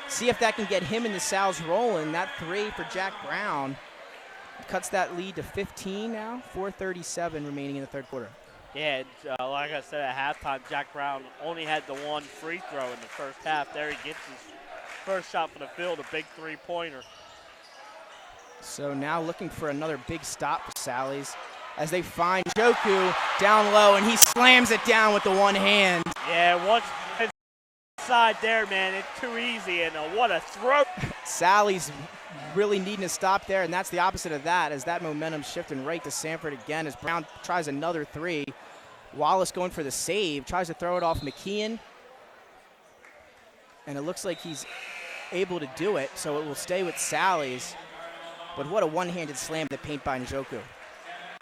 Speaker 1: See if that can get him and the Sal's rolling. That three for Jack Brown cuts that lead to 15 now. 4:37 remaining in the third quarter.
Speaker 2: Yeah, like I said at halftime, Jack Brown only had the one free throw in the first half. There he gets his first shot for the field, a big three-pointer. So
Speaker 1: now looking for another big stop for Sally's as they find Njoku down low, and he slams it down with the one hand.
Speaker 2: Yeah, once inside there, man, it's too easy, and what a throw.
Speaker 1: Sally's really needing to stop there, and that's the opposite of that, as that momentum's shifting right to Sanford again as Brown tries another three. Wallace going for the save, tries to throw it off McKeon, and it looks like he's able to do it, so it will stay with Sally's. But what a one-handed slam to paint by Njoku.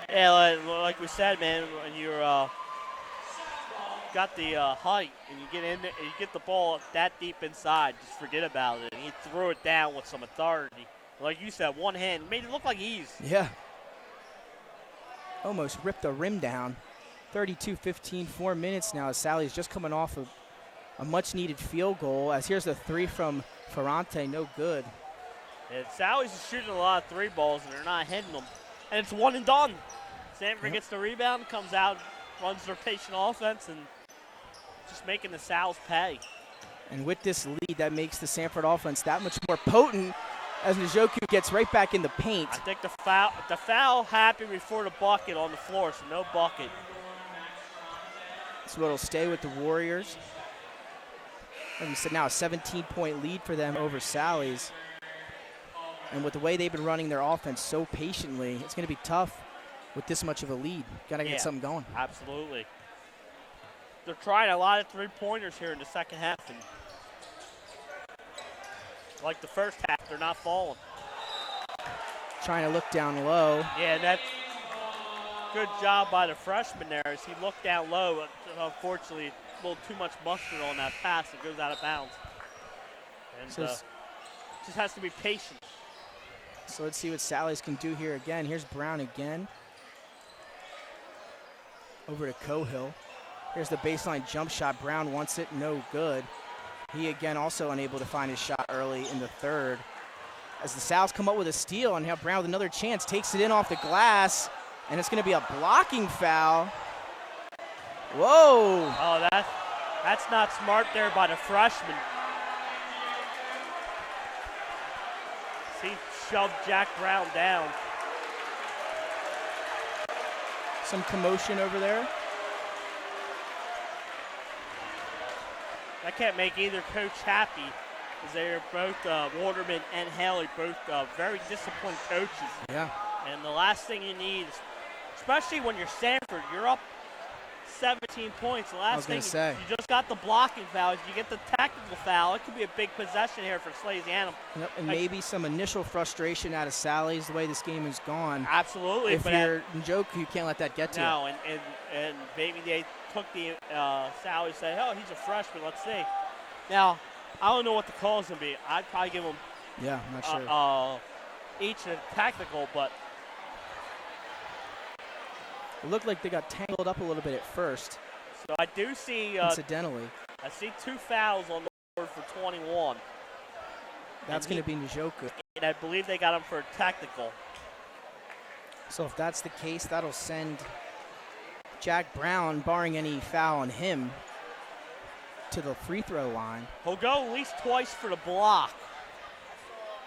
Speaker 2: Yeah, like we said, man, when you're got the height and you get in there, and you get the ball that deep inside, just forget about it. And he threw it down with some authority. Like you said, one hand made it look like ease.
Speaker 1: Yeah. almost ripped the rim down. 32-15, 4 minutes now as Sally's just coming off of a much-needed field goal. As here's the three from Ferrante, no good.
Speaker 2: And Sally's is shooting a lot of three balls, and they're not hitting them. And it's one and done. Sanford gets the rebound, comes out, runs their patient offense, and just making the Sals pay.
Speaker 1: And with this lead, that makes the Sanford offense that much more potent as Njoku gets right back in the paint.
Speaker 2: I think the foul happened before the bucket on the floor, so no bucket.
Speaker 1: So it'll stay with the Warriors. Like we said, now a 17-point lead for them over Sally's. And with the way they've been running their offense so patiently, it's going to be tough with this much of a lead. Got to get something going.
Speaker 2: Absolutely. They're trying a lot of three-pointers here in the second half. And like the first half, they're not falling.
Speaker 1: Trying to look down low.
Speaker 2: Yeah, that's good job by the freshman there as he looked down low. Unfortunately, a little too much mustard on that pass. It goes out of bounds. And just has to be patient.
Speaker 1: So let's see what Sally's can do here again. Here's Brown again. Over to Cohill. Here's the baseline jump shot. Brown wants it, no good. He again also unable to find his shot early in the third. As the Sals come up with a steal, and now Brown with another chance, takes it in off the glass, and it's going to be a blocking foul. Whoa!
Speaker 2: Oh, that's not smart there by the freshman. He shoved Jack Brown down.
Speaker 1: Some commotion over there.
Speaker 2: That can't make either coach happy, as they're both Waterman and Haley, both very disciplined coaches.
Speaker 1: Yeah.
Speaker 2: And the last thing you need, especially when you're Sanford, you're up 17 points. The last thing you just got the blocking foul. If you get the technical foul, it could be a big possession here for Salesianum.
Speaker 1: Yep, and maybe some initial frustration out of Sally's the way this game has gone.
Speaker 2: Absolutely.
Speaker 1: If you're Njoku, you can't let that get to you.
Speaker 2: No, and maybe they took the Sally say, oh, he's a freshman, let's see. Now, I don't know what the call is going to be. I'd probably give them
Speaker 1: I'm not sure.
Speaker 2: Each a tactical, but
Speaker 1: it looked like they got tangled up a little bit at first.
Speaker 2: So I do see
Speaker 1: incidentally.
Speaker 2: I see 2 fouls on the board for 21.
Speaker 1: That's going to be Njoku.
Speaker 2: And I believe they got him for a tactical.
Speaker 1: So if that's the case, that'll send Jack Brown, barring any foul on him, to the free throw line.
Speaker 2: He'll go at least twice for the block.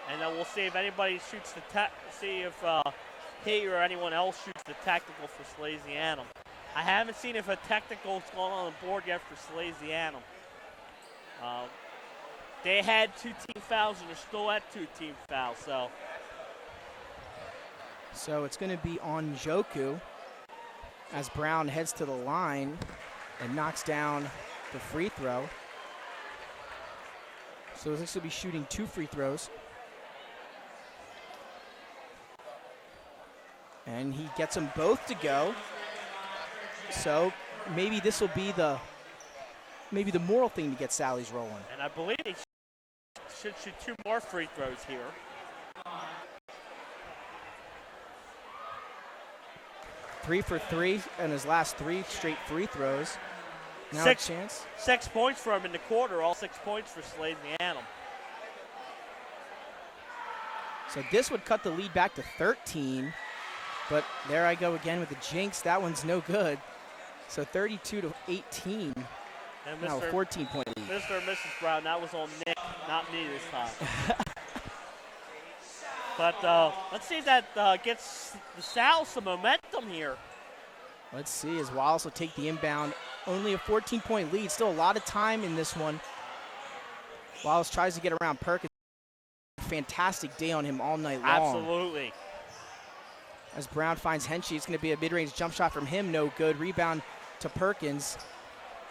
Speaker 2: And then we'll see if anybody shoots see if he or anyone else shoots the tactical for Salesianum. I haven't seen if a technical's gone on the board yet for Salesianum. They had 2 team fouls and they're still at 2 team fouls,
Speaker 1: So it's going to be on Njoku as Brown heads to the line and knocks down the free throw. So this will be shooting 2 free throws. And he gets them both to go. So maybe this will be the moral thing to get Sally's rolling.
Speaker 2: And I believe he should shoot 2 more free throws here.
Speaker 1: 3 for 3 and his last 3 straight free throws. Now
Speaker 2: 6
Speaker 1: a chance.
Speaker 2: 6 points for him in the quarter, all 6 points for Salesianum.
Speaker 1: So this would cut the lead back to 13. But there I go again with the jinx. That one's no good. So 32-18.
Speaker 2: And
Speaker 1: now a 14-point lead.
Speaker 2: Mr. and Mrs. Brown, that was on Nick, not me this time. But let's see if that gets the Sal some momentum here.
Speaker 1: Let's see as Wallace will take the inbound. Only a 14-point lead. Still a lot of time in this one. Wallace tries to get around Perkins. Fantastic day on him all night long.
Speaker 2: Absolutely.
Speaker 1: As Brown finds Henchy, it's going to be a mid-range jump shot from him. No good. Rebound to Perkins.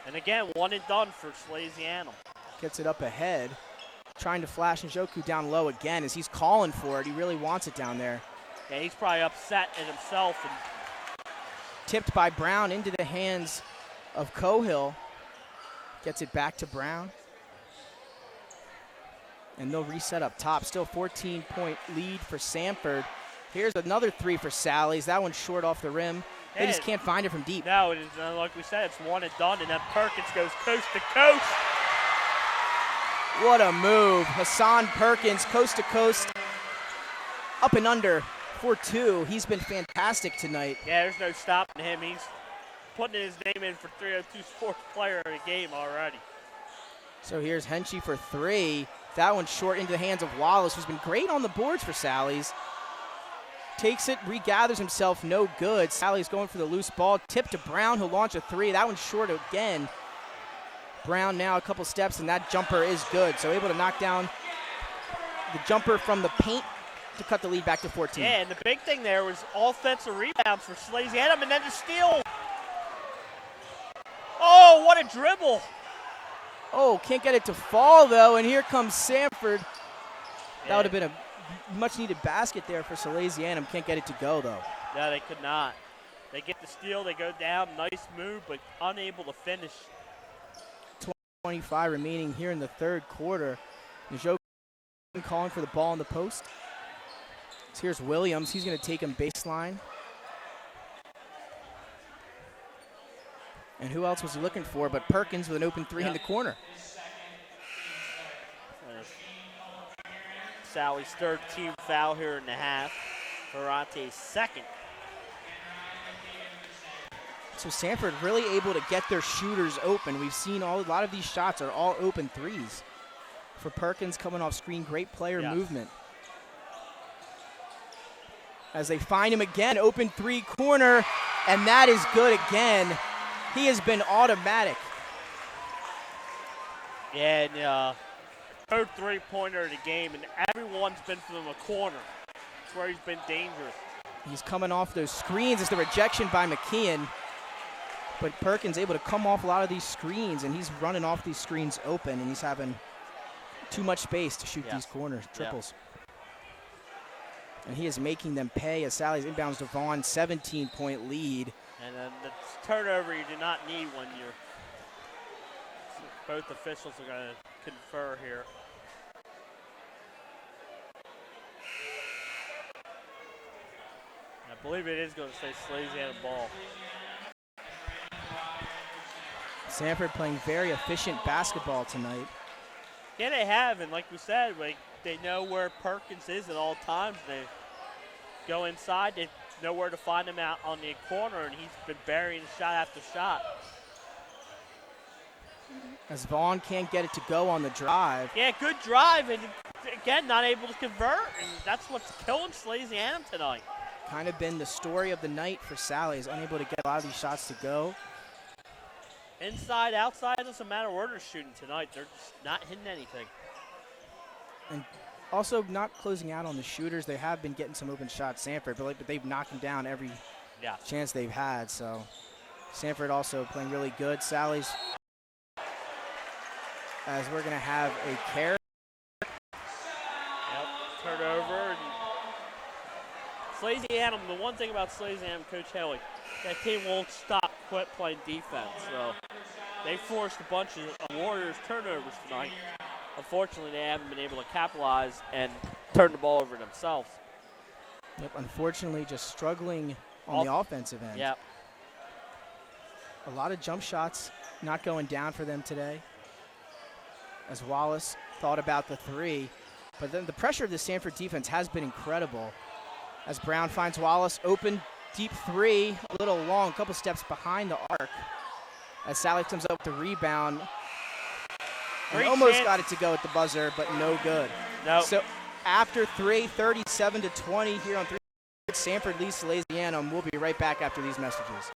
Speaker 2: And again, 1 and done for Salesianum.
Speaker 1: Gets it up ahead. Trying to flash Njoku down low again as he's calling for it. He really wants it down there.
Speaker 2: Yeah, he's probably upset at himself. And
Speaker 1: tipped by Brown into the hands of Cohill. Gets it back to Brown. And they'll reset up top. Still 14-point lead for Sanford. Here's another 3 for Sally's. That one's short off the rim. They just can't find it from deep.
Speaker 2: No, it is, like we said, it's one and done, and then Perkins goes coast to coast.
Speaker 1: What a move. Hassan Perkins, coast to coast, up and under for 2. He's been fantastic tonight.
Speaker 2: Yeah, there's no stopping him. He's putting his name in for 302 fourth player of the game already.
Speaker 1: So here's Henchy for 3. That one's short into the hands of Wallace, who's been great on the boards for Sally's. Takes it, regathers himself, no good. Sally's going for the loose ball. Tip to Brown, who'll launch a 3. That one's short again. Brown now a couple steps, and that jumper is good. So able to knock down the jumper from the paint to cut the lead back to 14.
Speaker 2: Yeah, and the big thing there was offensive rebounds for Salesianum, and then the steal. Oh, what a dribble.
Speaker 1: Oh, can't get it to fall, though, and here comes Sanford. That would have been a much-needed basket there for Salesianum. Can't get it to go, though.
Speaker 2: No, they could not. They get the steal, they go down, nice move, but unable to finish.
Speaker 1: 25 remaining here in the third quarter. Njoku calling for the ball in the post. So here's Williams. He's going to take him baseline. And who else was he looking for but Perkins with an open 3 in the corner.
Speaker 2: Sally's third team foul here in the half. Ferrante's second.
Speaker 1: So Sanford really able to get their shooters open. We've seen a lot of these shots are all open 3s. For Perkins coming off screen, great player movement. As they find him again, open 3 corner, and that is good again. He has been automatic.
Speaker 2: Yeah, and third 3-pointer of the game, and everyone's been from the corner. That's where he's been dangerous.
Speaker 1: He's coming off those screens. It's the rejection by McKeon. But Perkins able to come off a lot of these screens, and he's running off these screens open, and he's having too much space to shoot these corners, triples. And he is making them pay as Sally's inbounds to Vaughn, 17-point lead.
Speaker 2: And then the turnover you do not need when you're both officials are going to confer here. I believe it is going to say Salesianum ball.
Speaker 1: Sanford playing very efficient basketball tonight.
Speaker 2: Yeah, they have, and like we said, they know where Perkins is at all times. They go inside, they know where to find him out on the corner, and he's been burying shot after shot.
Speaker 1: As Vaughn can't get it to go on the drive.
Speaker 2: Yeah, good drive, and again, not able to convert, and that's what's killing Salesianum tonight.
Speaker 1: Kind of been the story of the night for Sally, is unable to get a lot of these shots to go.
Speaker 2: Inside, outside, doesn't matter where they're shooting tonight. They're just not hitting anything.
Speaker 1: And also not closing out on the shooters. They have been getting some open shots, Sanford, but they've knocked them down every chance they've had. So Sanford also playing really good. Sally's, as we're going to have a carry.
Speaker 2: Yep, turnover. Salesianum, the one thing about Salesianum, Coach Haley, that team won't quit playing defense. So they forced a bunch of Warriors turnovers tonight. Unfortunately, they haven't been able to capitalize and turn the ball over themselves.
Speaker 1: Yep, unfortunately, just struggling on the offensive end.
Speaker 2: Yep.
Speaker 1: A lot of jump shots not going down for them today. As Wallace thought about the 3. But then the pressure of the Sanford defense has been incredible. As Brown finds Wallace open, deep 3, a little long, a couple steps behind the arc. As Sally comes up with the rebound. And almost got it to go at the buzzer, but no good.
Speaker 2: Nope.
Speaker 1: So after 3, 37-20 here on 3, Sanford leads Salesianum. We'll be right back after these messages.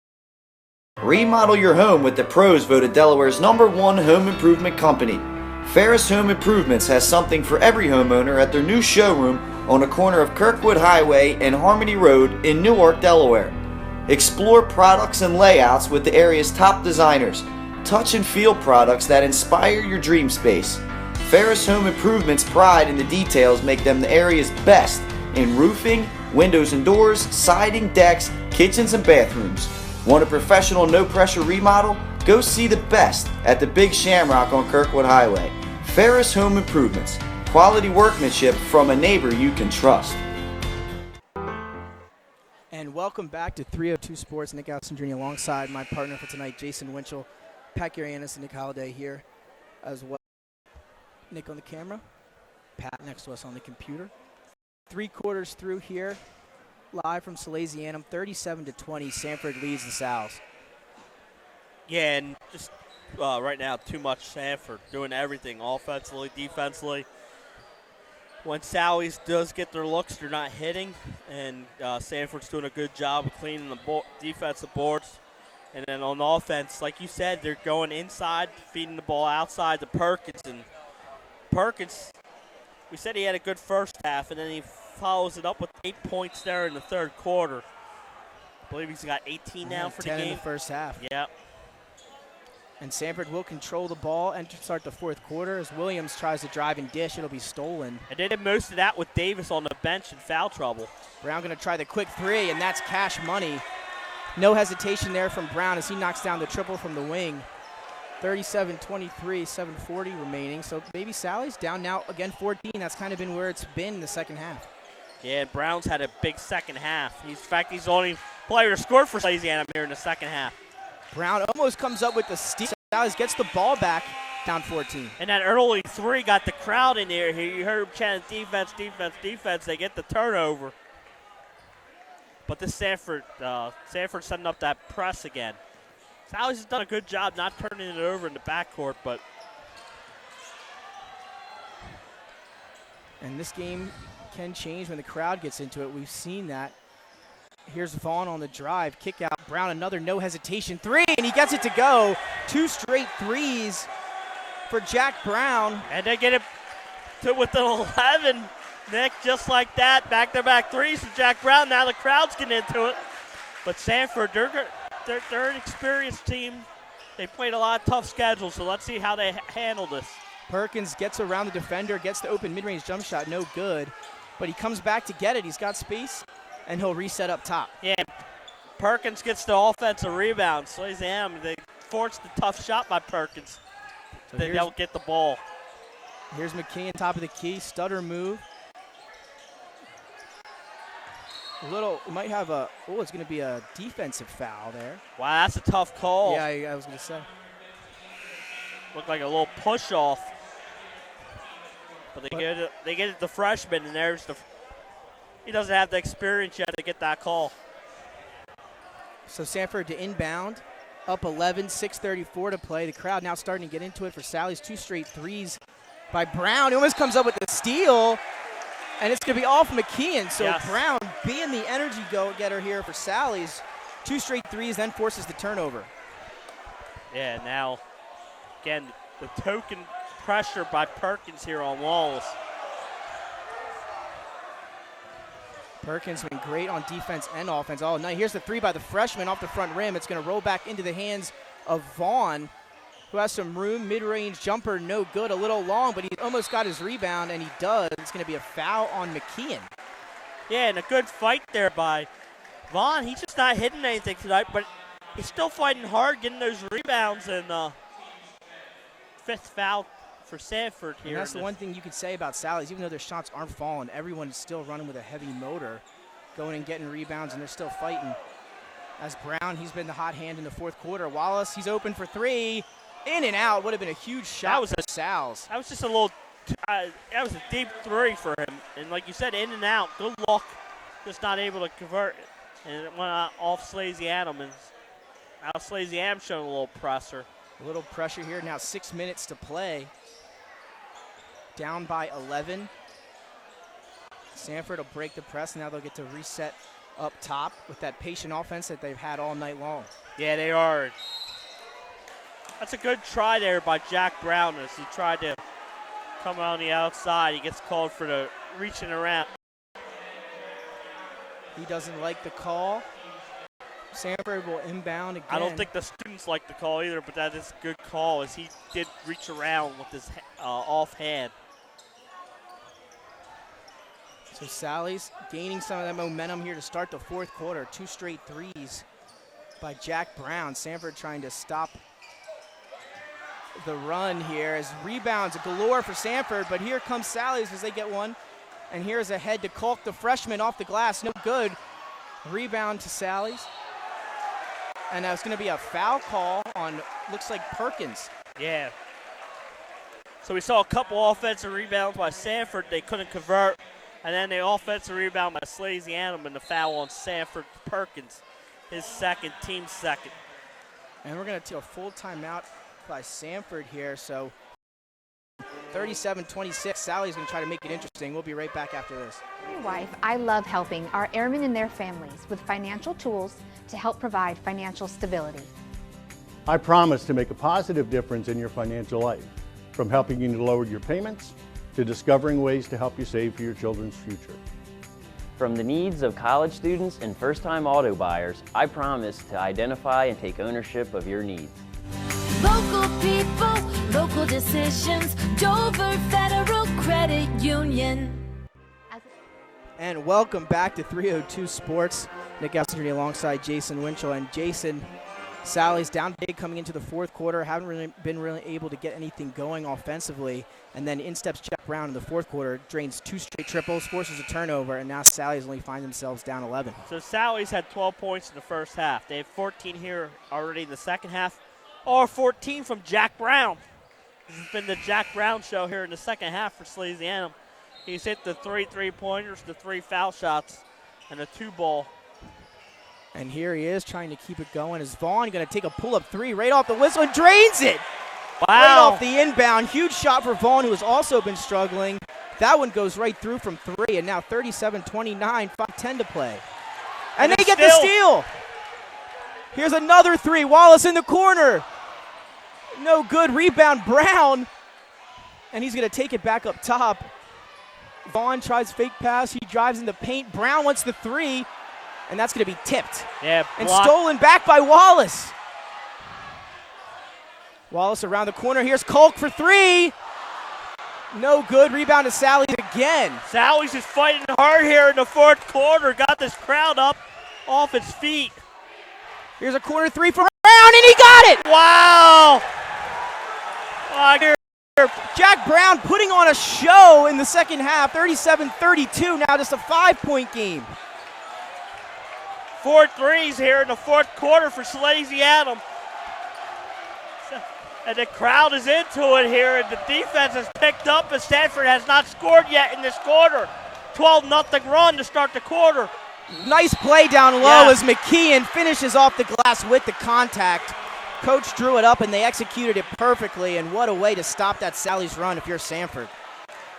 Speaker 6: Remodel your home with the pros voted Delaware's #1 home improvement company. Ferris Home Improvements has something for every homeowner at their new showroom on the corner of Kirkwood Highway and Harmony Road in Newark, Delaware. Explore products and layouts with the area's top designers. Touch and feel products that inspire your dream space. Ferris Home Improvement's pride in the details make them the area's best in roofing, windows and doors, siding, decks, kitchens, and bathrooms. Want a professional, no-pressure remodel? Go see the best at the Big Shamrock on Kirkwood Highway. Ferris Home Improvements. Quality workmanship from a neighbor you can trust.
Speaker 1: And welcome Welcome back to 302 Sports. Nick Allison Jr. alongside my partner for tonight, Jason Winchell, Pat Garianis, and Nick Holliday here as well. Nick on the camera, Pat next to us on the computer. 3 quarters through here, live from Salesianum, 37-20. Sanford leads the Sals.
Speaker 2: Yeah, and just right now, too much Sanford doing everything, offensively, defensively. When Sally's does get their looks, they're not hitting, and Sanford's doing a good job of cleaning the defensive boards. And then on offense, like you said, they're going inside, feeding the ball outside to Perkins. And Perkins, we said he had a good first half, and then he follows it up with 8 points there in the third quarter. I believe he's got 18 now for the game.
Speaker 1: 10 in the first half.
Speaker 2: Yeah.
Speaker 1: And Sanford will control the ball and start the fourth quarter as Williams tries to drive and dish. It'll be stolen.
Speaker 2: And they did most of that with Davis on the bench in foul trouble.
Speaker 1: Brown going to try the quick three, and that's cash money. No hesitation there from Brown as he knocks down the triple from the wing. 37-23, 7:40 remaining. So maybe Sally's down now again 14. That's kind of been where it's been in the second half.
Speaker 2: Yeah, and Brown's had a big second half. In fact, he's the only player to score for Salesianum here in the second half.
Speaker 1: Brown almost comes up with the steal. Sally's gets the ball back, down 14.
Speaker 2: And that early three got the crowd in there. You heard him chanting defense, defense, defense. They get the turnover. But this Sanford setting up that press again. Sally's has done a good job not turning it over in the backcourt, but.
Speaker 1: And this game can change when the crowd gets into it. We've seen that. Here's Vaughn on the drive. Kick out. Brown, another no hesitation three, and he gets it to go. 2 straight threes for Jack Brown.
Speaker 2: And they get it to within 11. Nick, just like that, back-to-back threes from Jack Brown. Now the crowd's getting into it. But Sanford, they're an experienced team. They played a lot of tough schedules, so let's see how they handle this.
Speaker 1: Perkins gets around the defender, gets the open mid-range jump shot, no good. But he comes back to get it. He's got space, and he'll reset up top.
Speaker 2: Yeah, Perkins gets the offensive rebound. Salesianum, they forced the tough shot by Perkins.
Speaker 1: So
Speaker 2: they don't get the ball.
Speaker 1: Here's McKeon, top of the key, stutter move. It might have it's going to be a defensive foul there.
Speaker 2: Wow, that's a tough call.
Speaker 1: Yeah, I was going to say.
Speaker 2: Looked like a little push off. But they get it to freshman, and he doesn't have the experience yet to get that call.
Speaker 1: So Sanford to inbound, up 11, 6:34 to play. The crowd now starting to get into it for Sally's 2 straight threes by Brown. He almost comes up with the steal, and it's going to be off McKeon. So yes. Brown being the energy go-getter here for Sally's. 2 straight threes, then forces the turnover.
Speaker 2: Yeah, now, again, the token pressure by Perkins here on Wallace.
Speaker 1: Perkins been great on defense and offense all night. Here's the three by the freshman off the front rim. It's going to roll back into the hands of Vaughn, who has some room. Mid-range jumper, no good. A little long, but he almost got his rebound, and he does. It's going to be a foul on McKeon.
Speaker 2: Yeah, and a good fight there by Vaughn. He's just not hitting anything tonight, but he's still fighting hard, getting those rebounds, and 5th foul for Sanford here.
Speaker 1: And that's the one thing you could say about Sally's. Even though their shots aren't falling, everyone's still running with a heavy motor, going and getting rebounds, and they're still fighting. As Brown, he's been the hot hand in the fourth quarter. Wallace, he's open for 3. In and out. Would have been a huge shot for Sal's.
Speaker 2: That was just a little that was a deep 3 for him. And like you said, in and out. Good luck. Just not able to convert it. And it went off Salesianum. And now Salesianum showing a little pressure.
Speaker 1: A little pressure here. Now 6 minutes to play. Down by 11. Sanford will break the press. Now they'll get to reset up top with that patient offense that they've had all night long.
Speaker 2: Yeah, they are. That's a good try there by Jack Brown as he tried to come on the outside. He gets called for the reaching around.
Speaker 1: He doesn't like the call. Sanford will inbound again.
Speaker 2: I don't think the students like the call either, but that is a good call as he did reach around with his offhand.
Speaker 1: So Sally's gaining some of that momentum here to start the fourth quarter. 2 straight threes by Jack Brown. Sanford trying to stop the run here as rebounds galore for Sanford, but here comes Sally's as they get one. And here's a head to Kalk, the freshman, off the glass. No good. Rebound to Sally's. And that's going to be a foul call on, looks like Perkins.
Speaker 2: Yeah. So we saw a couple offensive rebounds by Sanford. They couldn't convert. And then the offensive rebound by Salesianum and the foul on Sanford Perkins. His second, team second.
Speaker 1: And we're going to take a full timeout by Sanford here. So 37-26. Sally's going to try to make it interesting. We'll be right back after this.
Speaker 8: My wife, I love helping our airmen and their families with financial tools to help provide financial stability.
Speaker 9: I promise to make a positive difference in your financial life, from helping you to lower your payments to discovering ways to help you save for your children's future.
Speaker 10: From the needs of college students and first-time auto buyers, I promise to identify and take ownership of your needs.
Speaker 4: Local people, local decisions, Dover Federal Credit Union.
Speaker 1: And welcome back to 302 Sports. Nick Alcindri alongside Jason Winchell. And Jason, Sally's down big coming into the fourth quarter. Haven't been really able to get anything going offensively. And then in steps Jack Brown in the fourth quarter, drains 2 straight triples, forces a turnover, and now Sally's only find themselves down 11.
Speaker 2: So Sally's had 12 points in the first half. They have 14 here already in the second half, or 14 from Jack Brown. This has been the Jack Brown show here in the second half for Salesianum. He's hit the 3 3-pointers, the 3 foul shots, and a 2-ball.
Speaker 1: And here he is trying to keep it going. Is Vaughn going to take a pull-up 3 right off the whistle and drains it?
Speaker 2: Wow.
Speaker 1: Right off the inbound. Huge shot for Vaughn, who has also been struggling. That one goes right through from 3, and now 37-29, 5:10 to play. And they get the steal. Here's another 3. Wallace in the corner. No good. Rebound, Brown. And he's going to take it back up top. Vaughn tries fake pass. He drives in the paint. Brown wants the 3, and that's going to be tipped.
Speaker 2: Yeah,
Speaker 1: and stolen back by Wallace. Wallace around the corner. Here's Kolk for 3. No good. Rebound to Sally's again.
Speaker 2: Sally's is fighting hard here in the fourth quarter. Got this crowd up off its feet.
Speaker 1: Here's a corner 3 for Brown, and he got it.
Speaker 2: Wow.
Speaker 1: Jack Brown putting on a show in the second half. 37-32. Now just a 5-point game.
Speaker 2: 4 threes here in the fourth quarter for Salesianum. And the crowd is into it here, and the defense has picked up, and Sanford has not scored yet in this quarter. 12-0 run to start the quarter.
Speaker 1: Nice play down low as McKeon finishes off the glass with the contact. Coach drew it up, and they executed it perfectly, and what a way to stop that Sally's run if you're Sanford.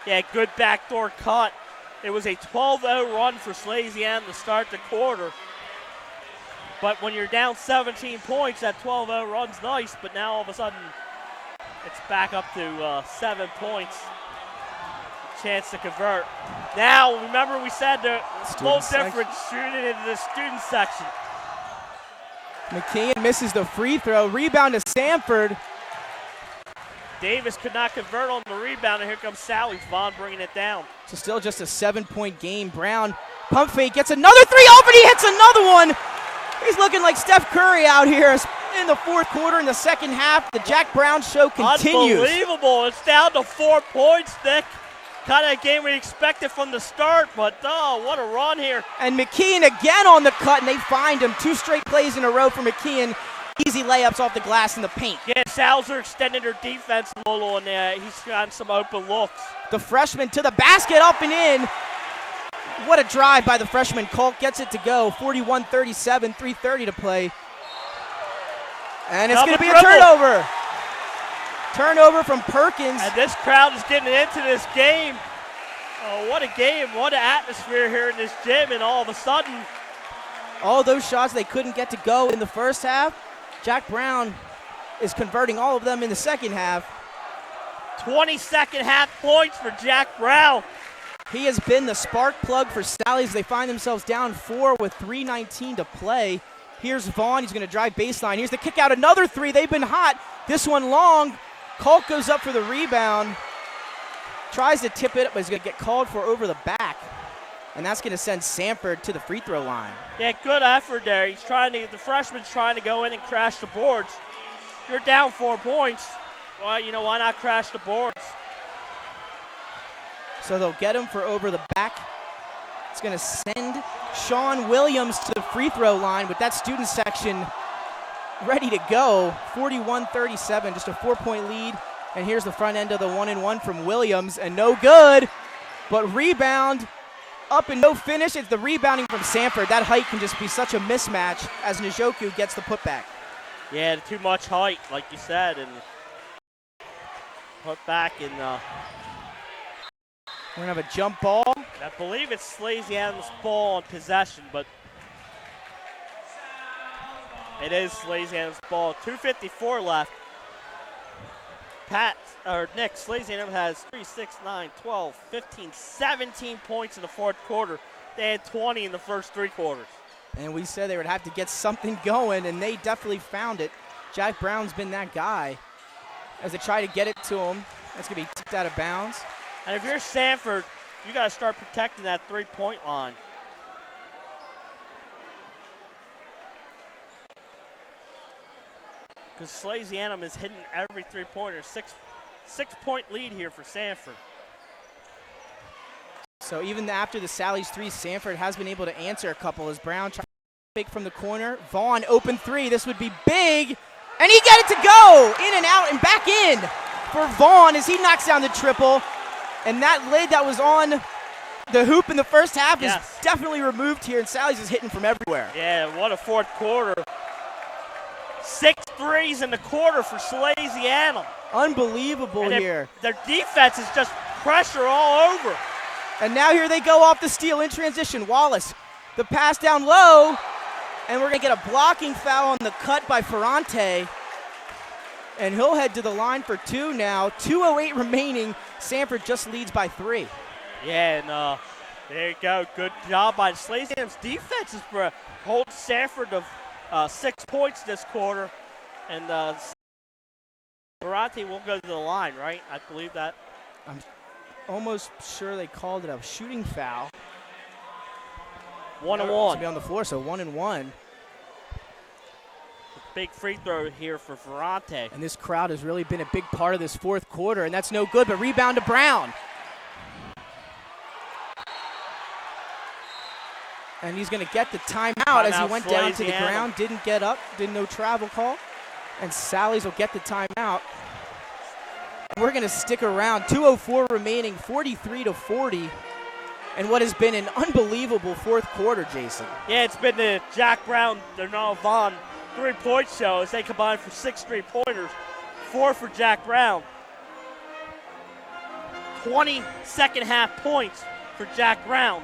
Speaker 2: Yeah, good backdoor cut. It was a 12-0 run for Salesianum to start the quarter. But when you're down 17 points, that 12-0 run's nice, but now all of a sudden it's back up to 7 points. Chance to convert. Now, remember we said the little difference shooting into the student section.
Speaker 1: McKeon misses the free throw. Rebound to Sanford.
Speaker 2: Davis could not convert on the rebound, and here comes Sally. Vaughn bringing it down.
Speaker 1: So still just a 7-point game. Brown pump fake, gets another 3 open. He hits another one. He's looking like Steph Curry out here in the fourth quarter. In the second half, the Jack Brown show continues.
Speaker 2: Unbelievable. It's down to 4 points, Nick. Kind of a game we expected from the start, but oh, what a run here.
Speaker 1: And McKeon again on the cut, and they find him. 2 straight plays in a row for McKeon. Easy layups off the glass in the paint.
Speaker 2: Yeah, Salzer extended their defense a little, and he's gotten some open looks.
Speaker 1: The freshman to the basket, up and in. What a drive by the freshman. Kolk gets it to go. 41-37, 3:30 to play. And it's going to be a turnover. Turnover from Perkins.
Speaker 2: And this crowd is getting into this game. Oh, what a game. What an atmosphere here in this gym. And all of a sudden,
Speaker 1: all those shots they couldn't get to go in the first half, Jack Brown is converting all of them in the second half.
Speaker 2: 22nd half points for Jack Brown.
Speaker 1: He has been the spark plug for Sally's. They find themselves down 4 with 3:19 to play. Here's Vaughn. He's going to drive baseline. Here's the kick out. Another 3. They've been hot. This one long. Kolk goes up for the rebound. Tries to tip it, but he's going to get called for over the back. And that's going to send Sanford to the free throw line.
Speaker 2: Yeah, good effort there. The freshman's trying to go in and crash the boards. You're down 4 points. Well, why not crash the boards?
Speaker 1: So they'll get him for over the back. It's going to send Sean Williams to the free throw line with that student section ready to go. 41-37, just a 4-point lead. And here's the front end of the 1-and-1 from Williams, and no good. But rebound, up and no finish. It's the rebounding from Sanford. That height can just be such a mismatch as Njoku gets the putback.
Speaker 2: Yeah, too much height, like you said, and put back in. We're
Speaker 1: going to have a jump ball.
Speaker 2: I believe it's Salesianum's ball on possession, but it is Salesianum's ball. 2:54 left. Nick Salesianum has 3, 6, 9, 12, 15, 17 points in the fourth quarter. They had 20 in the first 3 quarters.
Speaker 1: And we said they would have to get something going, and they definitely found it. Jack Brown's been that guy as they try to get it to him. That's going to be tipped out of bounds.
Speaker 2: And if you're Sanford, you got to start protecting that 3-point line. Because Salesianum is hitting every 3-pointer. Six-point lead here for Sanford.
Speaker 1: So even after the Sally's 3, Sanford has been able to answer a couple as Brown tries to make from the corner. Vaughn, open 3. This would be big. And he got it to go! In and out and back in for Vaughn as he knocks down the triple. And that lid that was on the hoop in the first half is definitely removed here, and Sally's is hitting from everywhere.
Speaker 2: Yeah, what a fourth quarter. 6 threes in the quarter for Salesianum.
Speaker 1: Unbelievable
Speaker 2: and
Speaker 1: here.
Speaker 2: Their defense is just pressure all over.
Speaker 1: And now here they go off the steal in transition. Wallace, the pass down low, and we're going to get a blocking foul on the cut by Ferrante. And he'll head to the line for 2 now. 2:08 remaining. Sanford just leads by 3.
Speaker 2: Yeah, and there you go. Good job by Salesianum's defense is for hold Sanford to 6 points this quarter. And Ferrante will go to the line, right? I believe that.
Speaker 1: I'm almost sure they called it a shooting foul.
Speaker 2: 1-1.
Speaker 1: To be on the floor, so 1-1.
Speaker 2: Big free throw here for Ferrante.
Speaker 1: And this crowd has really been a big part of this fourth quarter, and that's no good, but rebound to Brown. And he's going to get the timeout as he went down to the ground, didn't get up, no travel call. And Sally's will get the timeout. We're going to stick around. 2:04 remaining, 43-40. And what has been an unbelievable fourth quarter, Jason.
Speaker 2: Yeah, it's been the Jack Brown, Darnell Vaughn 3-point show as they combined for 6 3-pointers, 4 for Jack Brown. 20 second half points for Jack Brown.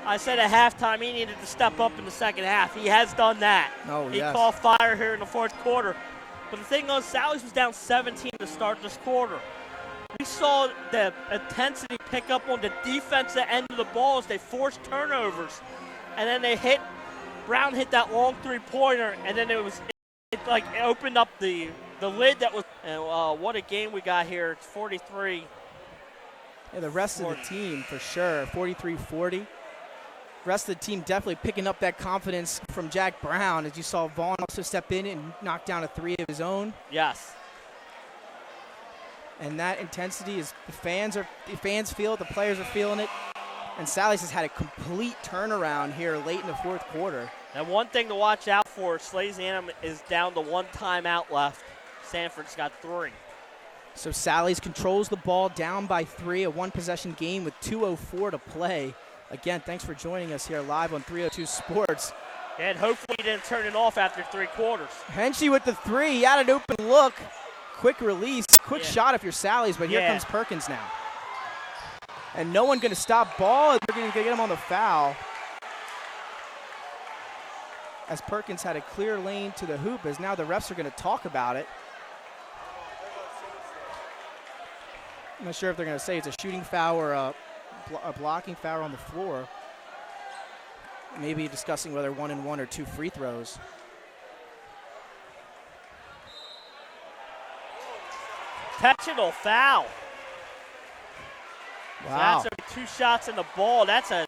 Speaker 2: I said at halftime he needed to step up in the second half. He has done that. He called fire here in the fourth quarter. But the thing was, Sally's was down 17 to start this quarter. We saw the intensity pick up on the defensive end of the ball as they forced turnovers. And then Brown hit that long 3-pointer, and then it opened up the lid that was, and what a game we got here. It's 43.
Speaker 1: Yeah, the rest of the team for sure, 43-40. Rest of the team definitely picking up that confidence from Jack Brown, as you saw Vaughn also step in and knock down a 3 of his own.
Speaker 2: Yes.
Speaker 1: And that intensity is the fans feel it, the players are feeling it. And Sally's has had a complete turnaround here late in the fourth quarter.
Speaker 2: And one thing to watch out for, Salesianum is down to 1 timeout left. Sanford's got 3.
Speaker 1: So Sally's controls the ball down by 3, a 1-possession game with 2:04 to play. Again, thanks for joining us here live on 302 Sports.
Speaker 2: And hopefully he didn't turn it off after 3 quarters.
Speaker 1: Henchy with the 3. He had an open look. Quick release. Quick shot if you're Sally's, but here comes Perkins now. And no one going to stop ball. They're going to get him on the foul. As Perkins had a clear lane to the hoop, as now the refs are going to talk about it. I'm not sure if they're going to say it's a shooting foul or a blocking foul on the floor. Maybe discussing whether 1-and-1 or 2 free throws.
Speaker 2: Intentional foul.
Speaker 1: Wow.
Speaker 2: So that's 2 shots in the ball. That's a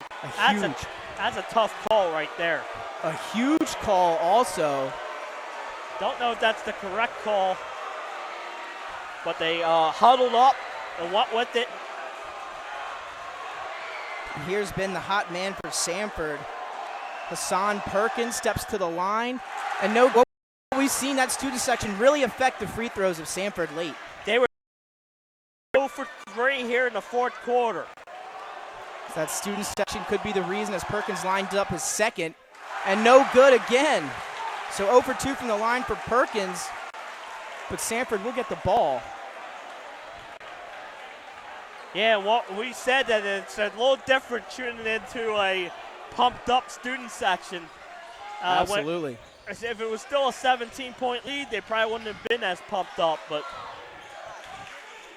Speaker 2: tough call right there.
Speaker 1: A huge call also.
Speaker 2: Don't know if that's the correct call, but they huddled up and went with it.
Speaker 1: Here's been the hot man for Sanford. Hassan Perkins steps to the line. And what we've seen that student section really affect the free throws of Sanford late.
Speaker 2: They were 0 for 3 here in the fourth quarter.
Speaker 1: That student section could be the reason as Perkins lined up his second. And no good again. So 0 for 2 from the line for Perkins. But Sanford will get the ball.
Speaker 2: Yeah, well, we said that it's a little different shooting into a pumped-up student section.
Speaker 1: Absolutely.
Speaker 2: If it was still a 17-point lead, they probably wouldn't have been as pumped up. But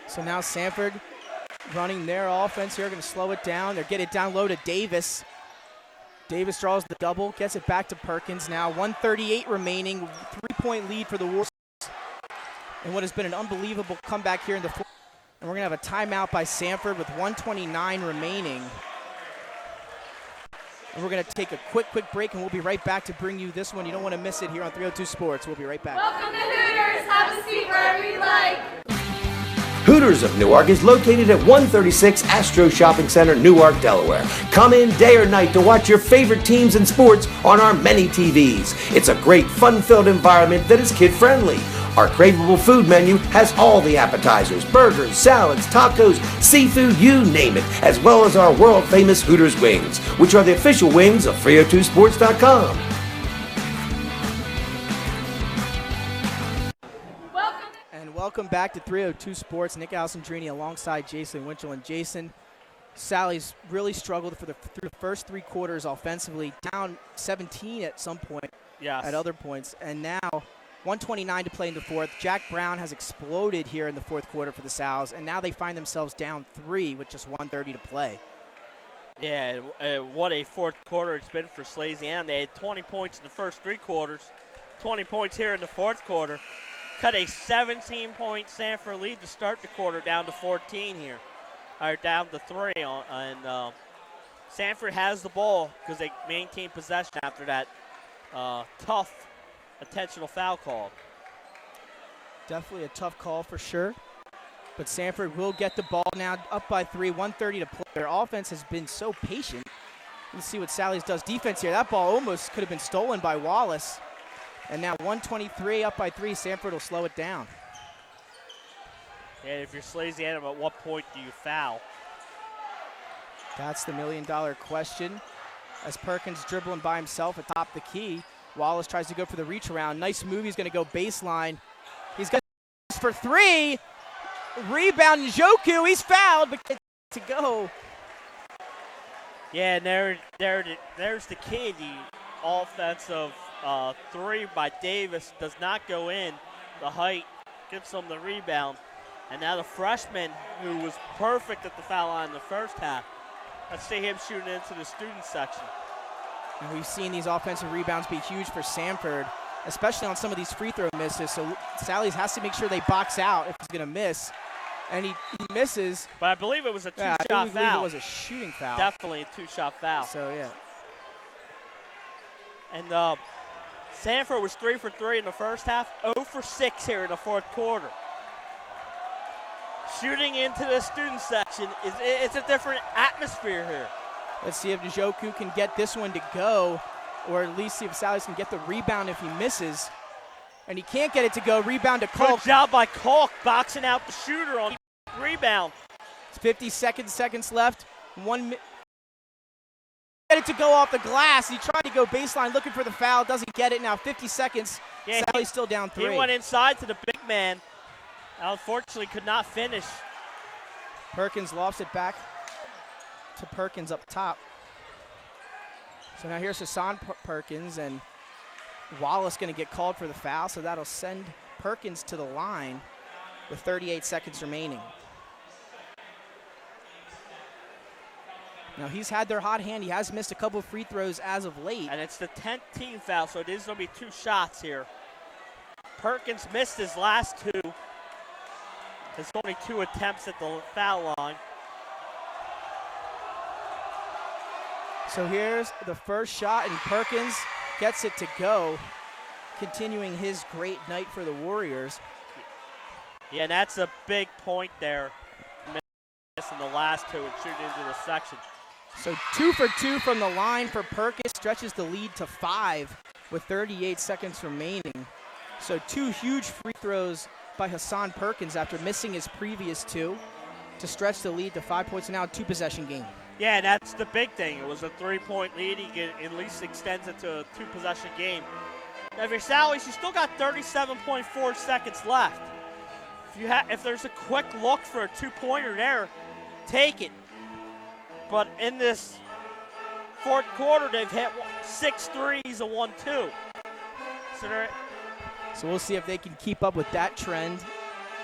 Speaker 1: so now Sanford running their offense here, going to slow it down. They're getting it down low to Davis. Davis draws the double, gets it back to Perkins. Now 1:38 remaining, 3-point lead for the Warriors. And what has been an unbelievable comeback here in the fourth. And we're going to have a timeout by Sanford with 1:29 remaining. And we're going to take a quick break, and we'll be right back to bring you this one. You don't want to miss it here on 302 Sports. We'll be right back.
Speaker 11: Welcome to Hooters. Have a seat wherever you like.
Speaker 7: Hooters of Newark is located at 136 Astro Shopping Center, Newark, Delaware. Come in day or night to watch your favorite teams and sports on our many TVs. It's a great, fun-filled environment that is kid-friendly. Our craveable food menu has all the appetizers, burgers, salads, tacos, seafood, you name it, as well as our world-famous Hooters wings, which are the official wings of 302sports.com.
Speaker 1: Welcome back to 302 Sports. Nick Alessandrini alongside Jason Winchell. And Jason, Sally's really struggled through the first 3 quarters offensively, down 17 at some point,
Speaker 2: yes,
Speaker 1: at other points. And now 1:29 to play in the fourth. Jack Brown has exploded here in the fourth quarter for the Sows, and now they find themselves down 3 with just 1:30 to play.
Speaker 2: Yeah, what a fourth quarter it's been for Salesianum. They had 20 points in the first 3 quarters, 20 points here in the fourth quarter. Cut a 17-point Sanford lead to start the quarter down to 14 here, or down to 3. And Sanford has the ball because they maintain possession after that tough intentional foul call.
Speaker 1: Definitely a tough call for sure. But Sanford will get the ball now up by 3, 1:30 to play. Their offense has been so patient. Let's see what Sally's does defense here. That ball almost could have been stolen by Wallace. And now 1:23 up by 3. Sanford will slow it down.
Speaker 2: And if you're Salesianum, at what point do you foul?
Speaker 1: That's the million-dollar question. As Perkins dribbling by himself atop the key, Wallace tries to go for the reach around. Nice move. He's going to go baseline. He's got for 3. Rebound, Njoku. He's fouled, but gets to go.
Speaker 2: Yeah, and there's the key. The offensive 3 by Davis does not go in. The height gives him the rebound. And now the freshman, who was perfect at the foul line in the first half, let's see him shooting into the student section.
Speaker 1: And we've seen these offensive rebounds be huge for Sanford, especially on some of these free throw misses. So Sally's has to make sure they box out if he's going to miss. And he misses.
Speaker 2: But I believe it was a two-shot
Speaker 1: foul.
Speaker 2: foul.
Speaker 1: It was a shooting foul.
Speaker 2: Definitely a two-shot foul.
Speaker 1: So, yeah.
Speaker 2: And Sanford was 3 for 3 in the first half, 0 for 6 here in the fourth quarter. Shooting into the student section, it's a different atmosphere here.
Speaker 1: Let's see if Njoku can get this one to go, or at least see if Sally's can get the rebound if he misses. And he can't get it to go. Rebound to Kalk.
Speaker 2: Good job by Kalk, boxing out the shooter on rebound.
Speaker 1: It's 50 seconds left. Get it to go off the glass. He tried to go baseline looking for the foul. Doesn't get it now. 50 seconds. Yeah, Sally's still down 3.
Speaker 2: He went inside to the big man. Unfortunately, could not finish.
Speaker 1: Perkins lofts it back to Perkins up top. So now here's Hassan Perkins, and Wallace going to get called for the foul, so that'll send Perkins to the line with 38 seconds remaining. Now he's had their hot hand. He has missed a couple of free throws as of late.
Speaker 2: And it's the 10th team foul, so it is going to be 2 shots here. Perkins missed his last 2. There's only 2 attempts at the foul line.
Speaker 1: So here's the first shot, and Perkins gets it to go, continuing his great night for the Warriors.
Speaker 2: Yeah, and that's a big point there. Missing the last 2 and shooting into the section.
Speaker 1: So 2 for 2 from the line for Perkins, stretches the lead to 5 with 38 seconds remaining. So 2 huge free throws by Hassan Perkins after missing his previous 2 to stretch the lead to 5 points, and now a 2-possession game.
Speaker 2: Yeah, and that's the big thing. It was a 3-point lead. He at least extends it to a 2-possession game. Now, if you're Sally's, you still got 37.4 seconds left. If there's a quick look for a 2-pointer there, take it. But in this fourth quarter, they've hit 6 threes and 1 2.
Speaker 1: So we'll see if they can keep up with that trend.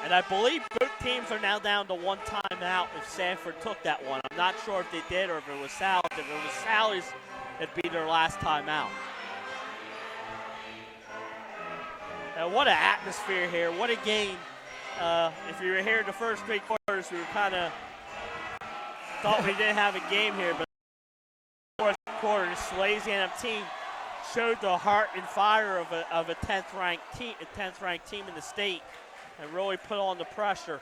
Speaker 2: And I believe both teams are now down to 1 timeout if Sanford took that one. I'm not sure if they did or if it was Sally's. If it was Sally's, it'd be their last timeout. Now, what an atmosphere here. What a game. If you were here in the first 3 quarters, we were kind of thought we didn't have a game here. But fourth quarter, the Salesianum team showed the heart and fire of a 10th ranked team in the state, and really put on the pressure.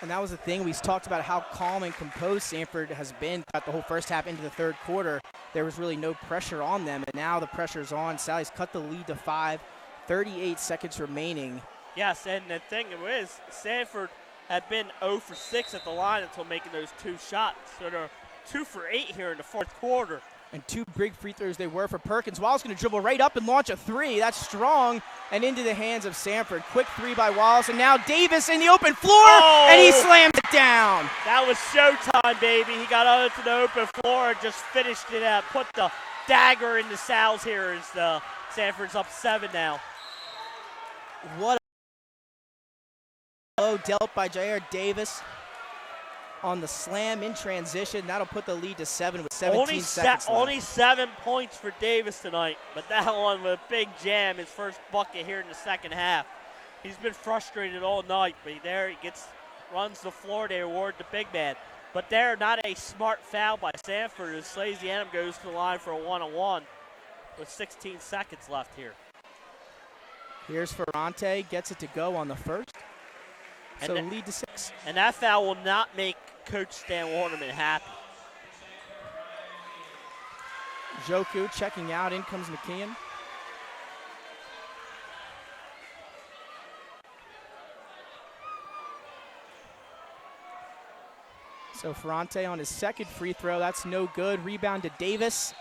Speaker 1: And that was the thing. We talked about how calm and composed Sanford has been throughout the whole first half into the third quarter. There was really no pressure on them, and now the pressure's on. Sally's cut the lead to 5, 38 seconds remaining.
Speaker 2: Yes, and the thing is, Sanford had been 0 for 6 at the line until making those 2 shots. So they're 2 for 8 here in the fourth quarter.
Speaker 1: And 2 big free throws they were for Perkins. Wallace going to dribble right up and launch a 3. That's strong and into the hands of Sanford. Quick 3 by Wallace, and now Davis in the open floor, and he slams it down.
Speaker 2: That was showtime, baby. He got out to the open floor and just finished it up. Put the dagger in the Sal's here as Sanford's up 7 now.
Speaker 1: What a blow dealt by Jair Davis on the slam in transition. That'll put the lead to 7 with 17 seconds left.
Speaker 2: Only 7 points for Davis tonight, but that one with a big jam, his first bucket here in the second half. He's been frustrated all night, but he runs the floor. They award the big man. But there, not a smart foul by Sanford as Salesianum goes to the line for a 1-on-1 with 16 seconds left here.
Speaker 1: Here's Ferrante, gets it to go on the first. So lead to 6.
Speaker 2: And that foul will not make Coach Stan Waterman happy.
Speaker 1: Joku checking out. In comes McKeon. So Ferrante on his second free throw. That's no good. Rebound to Davis.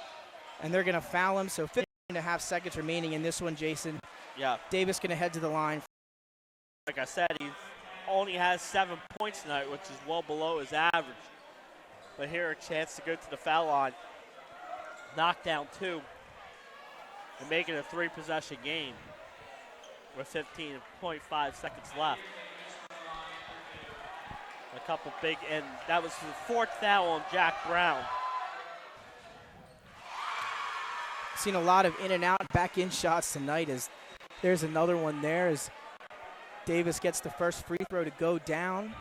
Speaker 1: And they're going to foul him. So 15.5 seconds remaining in this one, Jason.
Speaker 2: Yeah.
Speaker 1: Davis going to head to the line.
Speaker 2: Like I said, he only has 7 points tonight, which is well below his average. But here, a chance to go to the foul line. Knock down 2. And make it a 3-possession game with 15.5 seconds left. A couple big, and that was the 4th foul on Jack Brown.
Speaker 1: Seen a lot of in and out, back in shots tonight. As there's another one there as Davis gets the first free throw to go down.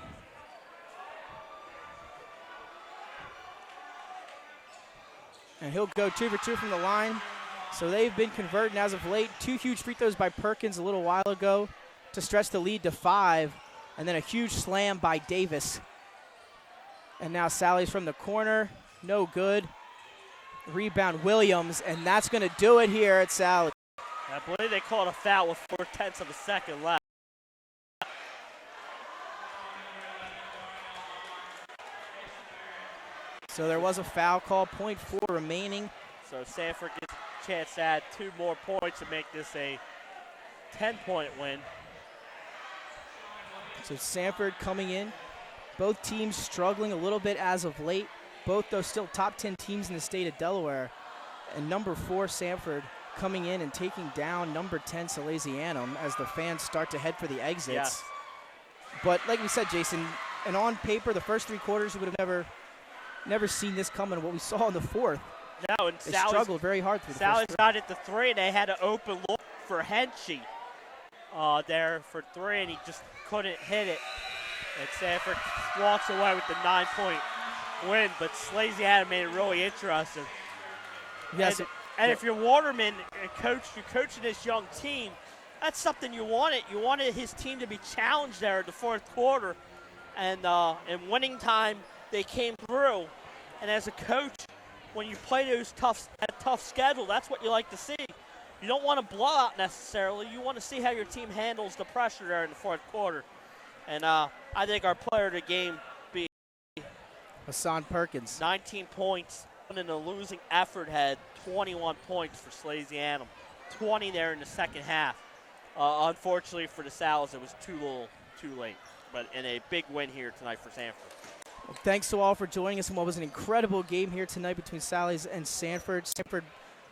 Speaker 1: And he'll go 2 for 2 from the line. So they've been converting as of late. 2 huge free throws by Perkins a little while ago to stretch the lead to 5. And then a huge slam by Davis. And now Sally's from the corner. No good. Rebound Williams, and that's going to do it here at Sally.
Speaker 2: I believe they called a foul with 4/10 of a second left.
Speaker 1: So there was a foul call, 0.4 remaining.
Speaker 2: So Sanford gets a chance to add 2 more points to make this a 10-point win.
Speaker 1: So Sanford coming in. Both teams struggling a little bit as of late. Both, though, still top 10 teams in the state of Delaware. And number 4, Sanford, coming in and taking down number 10, Salesianum, as the fans start to head for the exits.
Speaker 2: Yes.
Speaker 1: But like we said, Jason, and on paper, the first 3 quarters, we would have never seen this coming. What we saw in the fourth,
Speaker 2: no, and
Speaker 1: they struggled very hard through the first
Speaker 2: Sally's got it to 3, and they had an open look for Henchy there for 3, and he just couldn't hit it. And Sanford walks away with the 9-point win, but Salesianum made it really interesting.
Speaker 1: Yes.
Speaker 2: And if you're Waterman, you're coaching this young team, that's something you wanted. You wanted his team to be challenged there in the fourth quarter. And in winning time, they came through. And as a coach, when you play that tough schedule, that's what you like to see. You don't want to blow out necessarily. You want to see how your team handles the pressure there in the fourth quarter. And I think our player of the game be
Speaker 1: Hassan Perkins.
Speaker 2: 19 points. And in the losing effort had 21 points for Salesianum. 20 there in the second half. Unfortunately for the Sal's, it was too little, too late. But in a big win here tonight for Sanford.
Speaker 1: Well, thanks to all for joining us in what was an incredible game here tonight between Sally's and Sanford. Sanford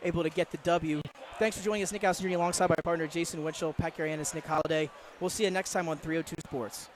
Speaker 1: able to get the W. Thanks for joining us, Nick Austin Jr. alongside my partner Jason Winchell, Pat Garianis, Nick Holliday. We'll see you next time on 302 Sports.